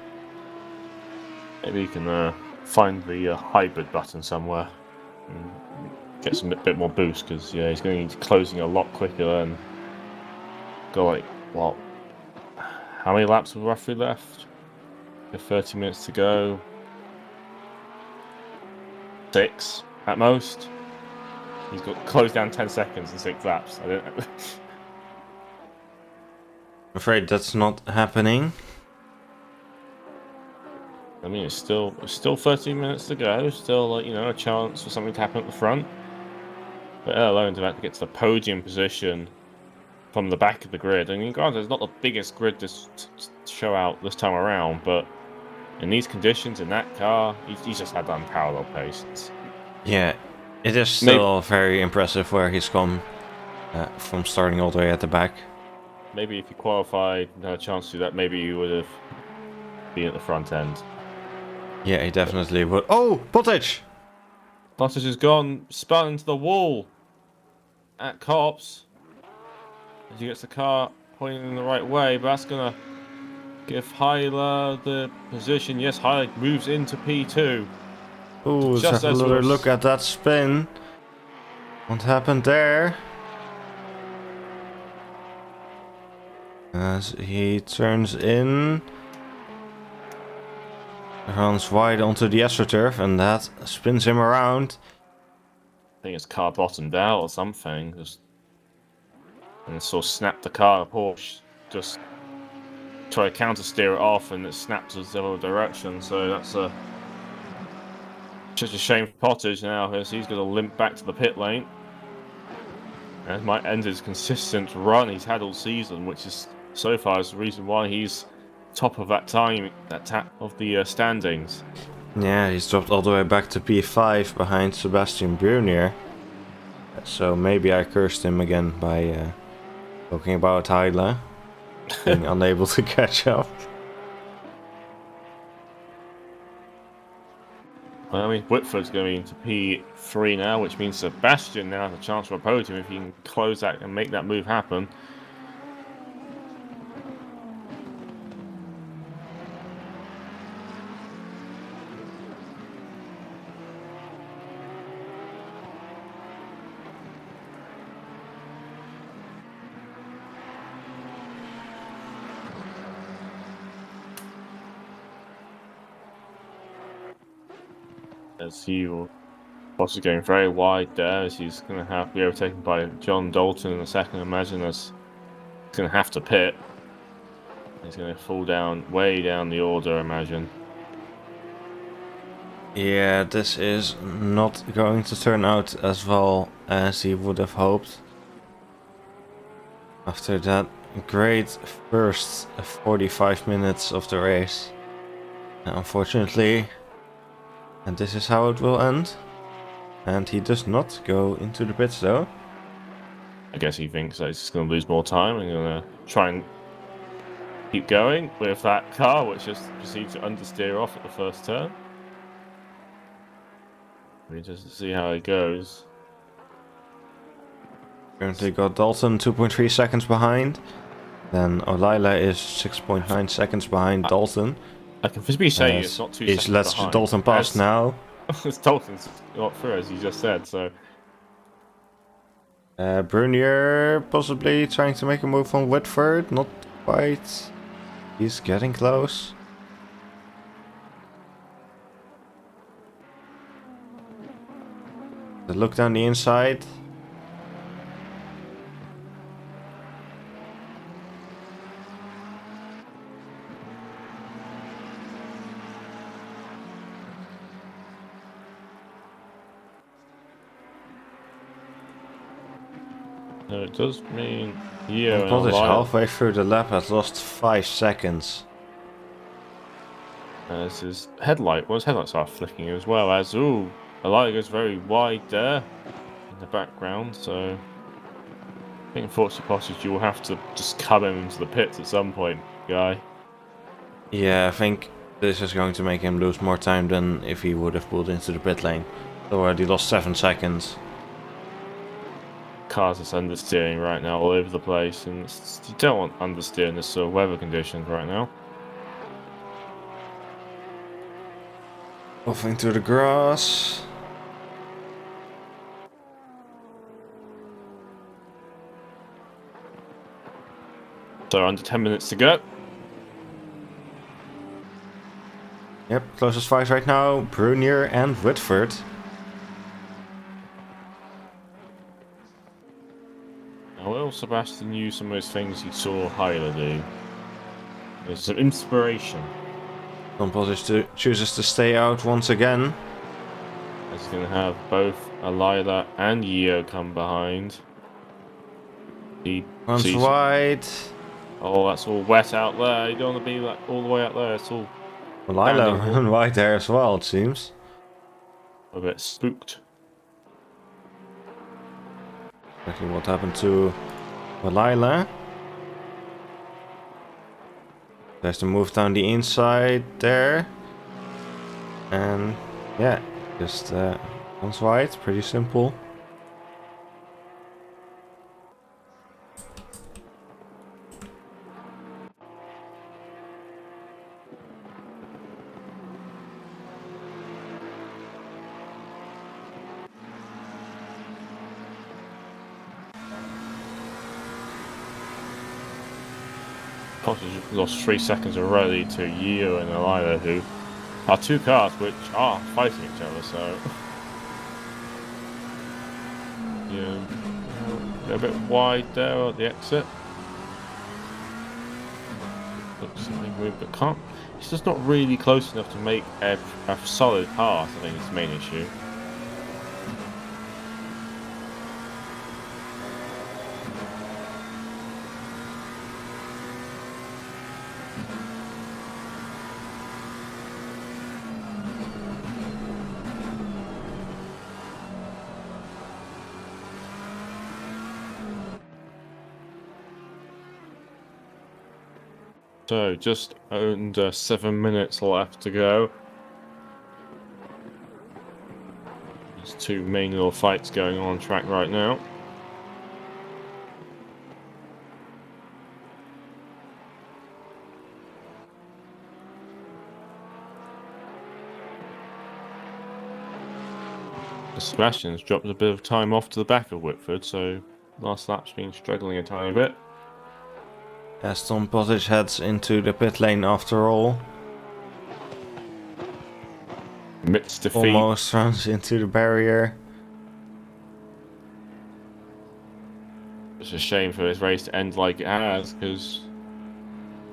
Maybe you can find the hybrid button somewhere and get some bit more boost, because yeah, he's going to be closing a lot quicker than go like, what? How many laps are roughly left? 30 minutes to go. 6 at most. He's got closed down 10 seconds in 6 laps. I don't I'm afraid that's not happening. I mean, it's still 13 minutes to go. Still, like, you know, a chance for something to happen at the front. But let alone to have to get to the podium position from the back of the grid. I mean, granted, it's not the biggest grid to show out this time around, but in these conditions, in that car, he's just had unparalleled patience. Yeah, it is still very impressive where he's come from starting all the way at the back. Maybe if he qualified and had a chance to do that, maybe he would have been at the front end. Yeah, he definitely would. Oh, Bottage! Bottas has gone, spun into the wall at Cops. As he gets the car pointing in the right way, but that's going to give Heiler the position. Yes, Heiler moves into P2. Ooh, let's have another look at that spin. What happened there? As he turns in, runs wide onto the AstroTurf, and that spins him around. I think his car bottomed out or something. And sort of snapped the car. Porsche just try to counter steer it off, and it snaps us the other direction. So that's just a shame for Pottage now, as he's going to limp back to the pit lane. And might end his consistent run he's had all season, which is so far is the reason why he's top of that tap of the standings. Yeah, he's dropped all the way back to P5 behind Sebastian Brunier. So maybe I cursed him again by talking about Heiler being unable to catch up. Well, I mean, Whitford's going into P3 now, which means Sebastian now has a chance for a podium if he can close that and make that move happen. As he will also going very wide there, as he's going to be overtaken by John Dalton in a second. Imagine as he's going to have to pit. He's going to fall down, way down the order, imagine. Yeah, this is not going to turn out as well as he would have hoped. After that great first 45 minutes of the race. Unfortunately, and this is how it will end. And he does not go into the pits though. I guess he thinks that he's just going to lose more time and going to try and keep going with that car, which just proceeds to understeer off at the first turn. We just see how it goes. Currently got Dalton 2.3 seconds behind. Then O'Leila is 6.9 seconds behind Dalton. I can visibly say it's not 2 seconds lets behind. Dalton pass now. Dalton's got through, as you just said, so... Brunier possibly trying to make a move on Whitford. Not quite. He's getting close. The look down the inside. No, it does mean here. Bottas halfway through the lap has lost 5 seconds. As his headlight, well, his headlights are flicking as well. As the light goes very wide there in the background. So I think unfortunately, Pottage, you will have to just come him into the pits at some point, guy. Yeah, I think this is going to make him lose more time than if he would have pulled into the pit lane. Already lost 7 seconds. Cars are understeering right now all over the place, and you don't want understeer in this sort of weather conditions right now. Off into the grass. So under 10 minutes to go. Yep, closest fight right now, Brunier and Whitford. Well, how Sebastian used some of those things he saw Hyla do. There's some inspiration. Tom Positive chooses to stay out once again. He's going to have both Alila and Yeo come behind. He Runs sees... wide. Oh, that's all wet out there. You don't want to be like all the way out there. It's all Lila ran wide there as well, it seems. a bit spooked. Exactly what happened to Lila. There's the move down the inside there. And yeah, just runs wide. Pretty simple. Cottage lost 3 seconds already to Yeo and Alila, who are two cars which are fighting each other, so... Yeah, they're a bit wide there at the exit. Looks like they moved, but can't... It's just not really close enough to make a solid pass, I think is the main issue. So, just under 7 minutes left to go. There's two main little fights going on track right now. Sebastian's dropped a bit of time off to the back of Whitford, so last lap's been struggling a tiny bit. As Tom Pottage heads into the pit lane after all. Admits defeat. Almost runs into the barrier. It's a shame for this race to end like it has, because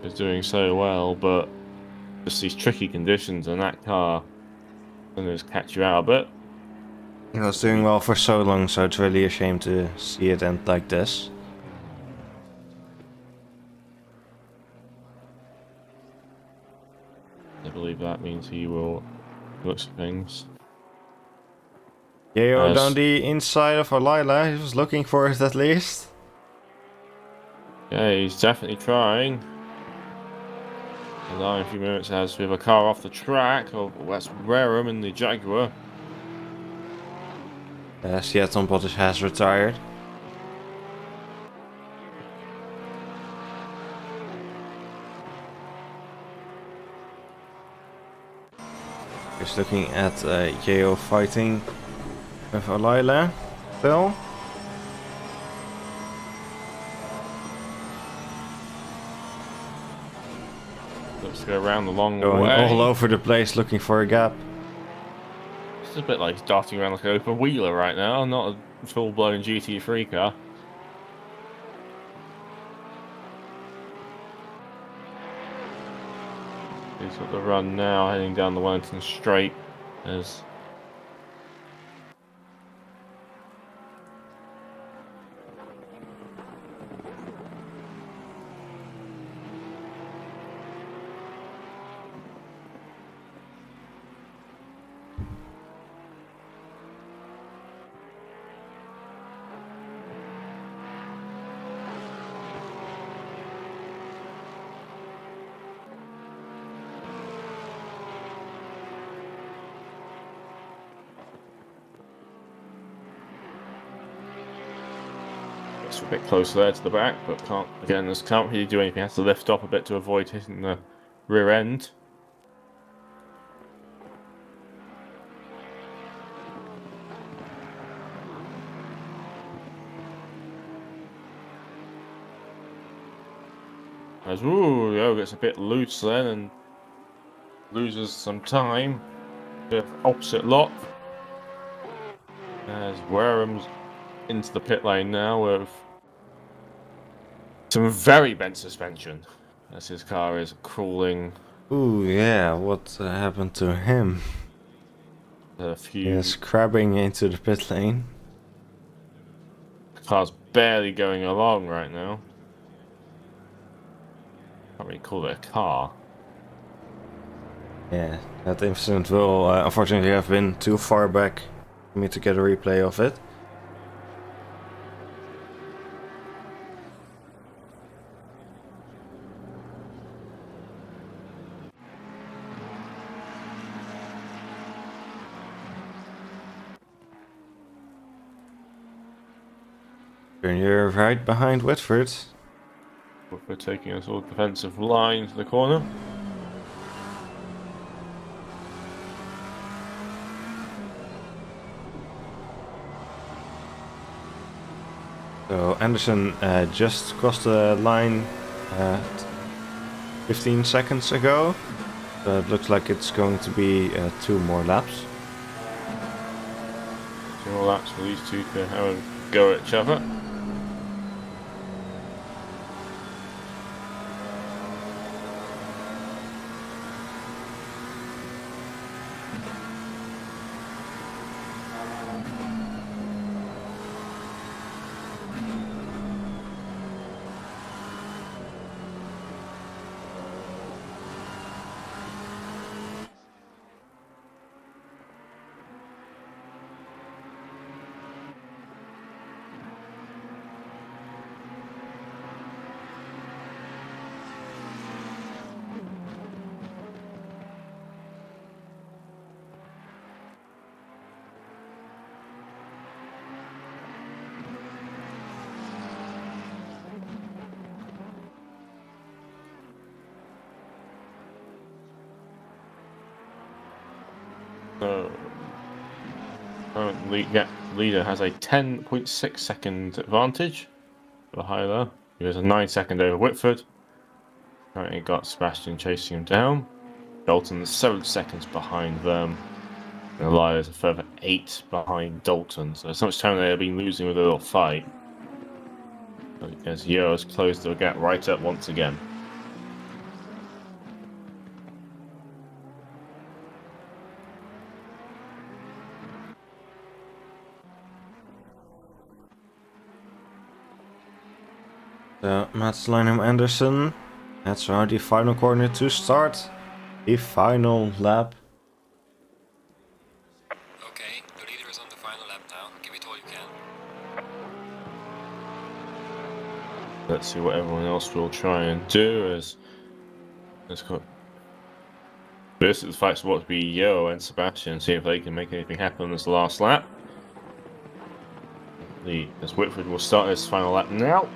it's doing so well, but just these tricky conditions on that car and just catch you out a bit. It was doing well for so long, so it's really a shame to see it end like this. I believe that means he will look at things. Yeo down the inside of Alila, he was looking for it at least. Yeah, he's definitely trying. In a few minutes as we have a car off the track of West Wareham in the Jaguar. Yes, yeah, Tom Pottage has retired. Just looking at Yeo fighting with Alila. Still. Looks to go around the long Going way. all over the place looking for a gap. It's a bit like darting around like an open wheeler right now, not a full-blown GT3 car. He's got the run now, heading down the Wellington Straight as it's a bit closer there to the back, but can't really do anything. Has to lift off a bit to avoid hitting the rear end. As Yeo gets a bit loose then and loses some time. Bit of opposite lock. As Wareham's into the pit lane now with Some very bent suspension as his car is crawling Ooh, yeah, what happened to him? a few Yes, crabbing into the pit lane. cars barely going along right now. Can't really call it a car. Yeah, that incident will unfortunately have been too far back for me to get a replay of it. You're right behind Whitford. We're taking a sort of defensive line to the corner. So Anderson just crossed the line 15 seconds ago. So it looks like it's going to be 2 more laps. 2 more laps for these two to have a go at each other. So, current leader has a 10.6 second advantage for Hyler. He has a 9 second over Whitford. Currently got Sebastian chasing him down. Dalton is 7 seconds behind them. And Elias a further 8 behind Dalton. So it's not much time they have been losing with a little fight. As Yo has closed the gap right up once again. So Mats Lynham Anderson. That's around the final corner to start the final lap. Okay, the leader is on the final lap now. Give it all you can. Let's see what everyone else will try and do as this is fights what to be Yo and Sebastian, see if they can make anything happen in this last lap. As Whitford will start his final lap now.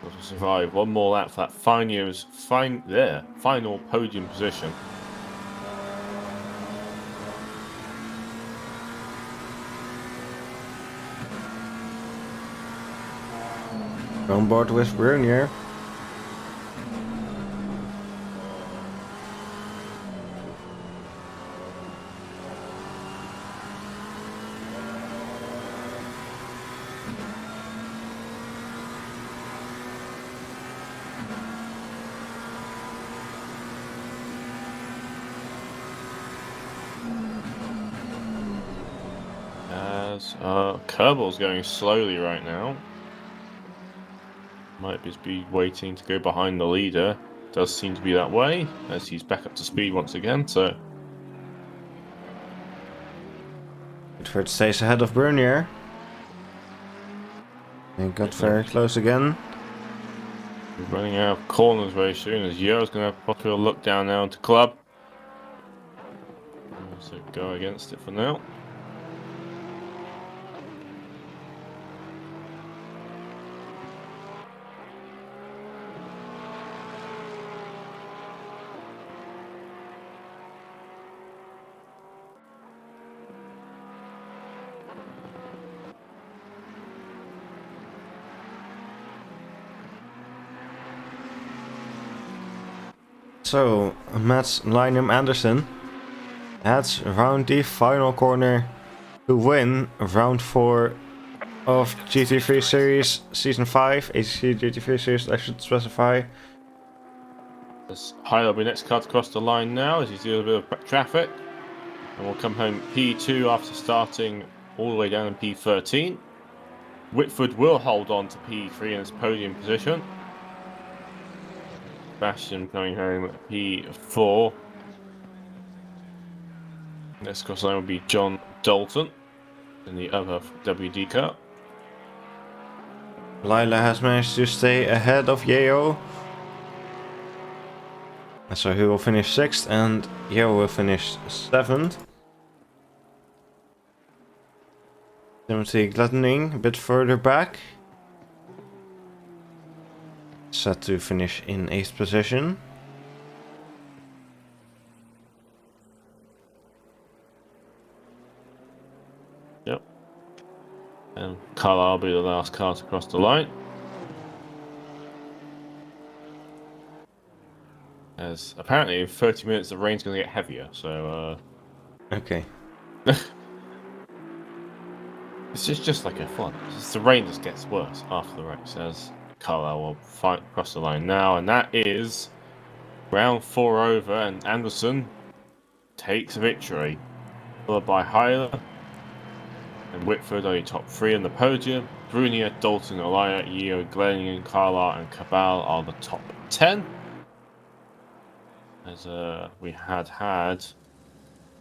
Will survive one more lap for that final podium position. On board with Brunier. As Kerbel's going slowly right now. Might just be waiting to go behind the leader. Does seem to be that way, as he's back up to speed once again, so... Whitford stays ahead of Brunier. They got very close again. We're running out of corners very soon, as Yo's going to have a popular look down now into Club. So go against it for now. So, Mats Lynham Anderson heads around the final corner to win round 4 of GT3 Series Season 5, ACC GT3 Series, I should specify. As Hyler will be next car to cross the line now as he's doing a bit of traffic. And we'll come home P2 after starting all the way down in P13. Whitford will hold on to P3 in his podium position. Sebastian coming home at P4. Next cross line will be John Dalton in the other WD car. Lila has managed to stay ahead of Yeo. So he will finish 6th and Yeo will finish 7th. Timothy Gladdening a bit further back. Set to finish in 8th position. Yep. And Carlisle will be the last car to cross the line. As apparently in 30 minutes the rain's going to get heavier, so Okay. it's just like F1. The rain just gets worse after the race, as Carlisle will fight across the line now, and that is round 4 over, and Anderson takes victory, followed by Hyler and Whitford only top 3 on the podium. Brunier, Dalton, Elia, Yeo, Glenning, Carlisle, and Cabal are the top 10. As we had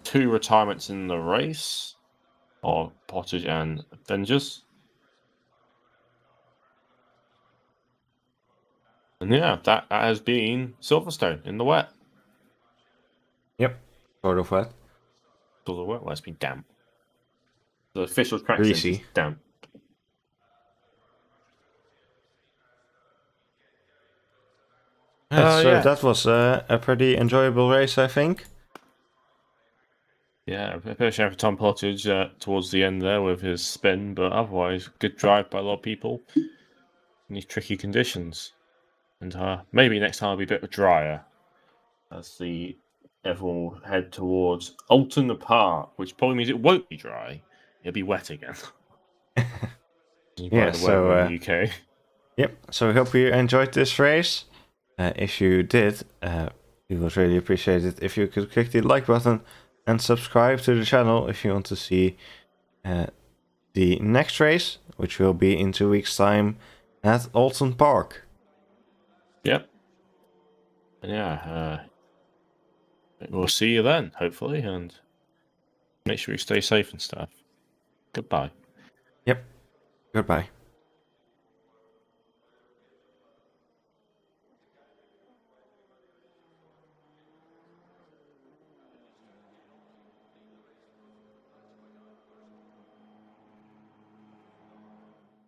2 retirements in the race, of Pottage and Avengers. And yeah, that has been Silverstone in the wet. Yep. Sort of wet. Sort of wet. Well, it's been damp. The official track Greasy. is damp. So Yeah. that was a pretty enjoyable race, I think. Yeah, especially for Tom Pottage towards the end there with his spin, but otherwise, good drive by a lot of people in these tricky conditions. And maybe next time it'll be a bit drier as everyone will head towards Alton Park, which probably means it won't be dry. It'll be wet again. Yeah, so in the UK. Yep, so we hope you enjoyed this race. If you did, we would really appreciate it if you could click the like button and subscribe to the channel if you want to see the next race, which will be in 2 weeks' time at Alton Park. Yep. And yeah, we'll see you then, hopefully, and make sure you stay safe and stuff. Goodbye. Yep, goodbye.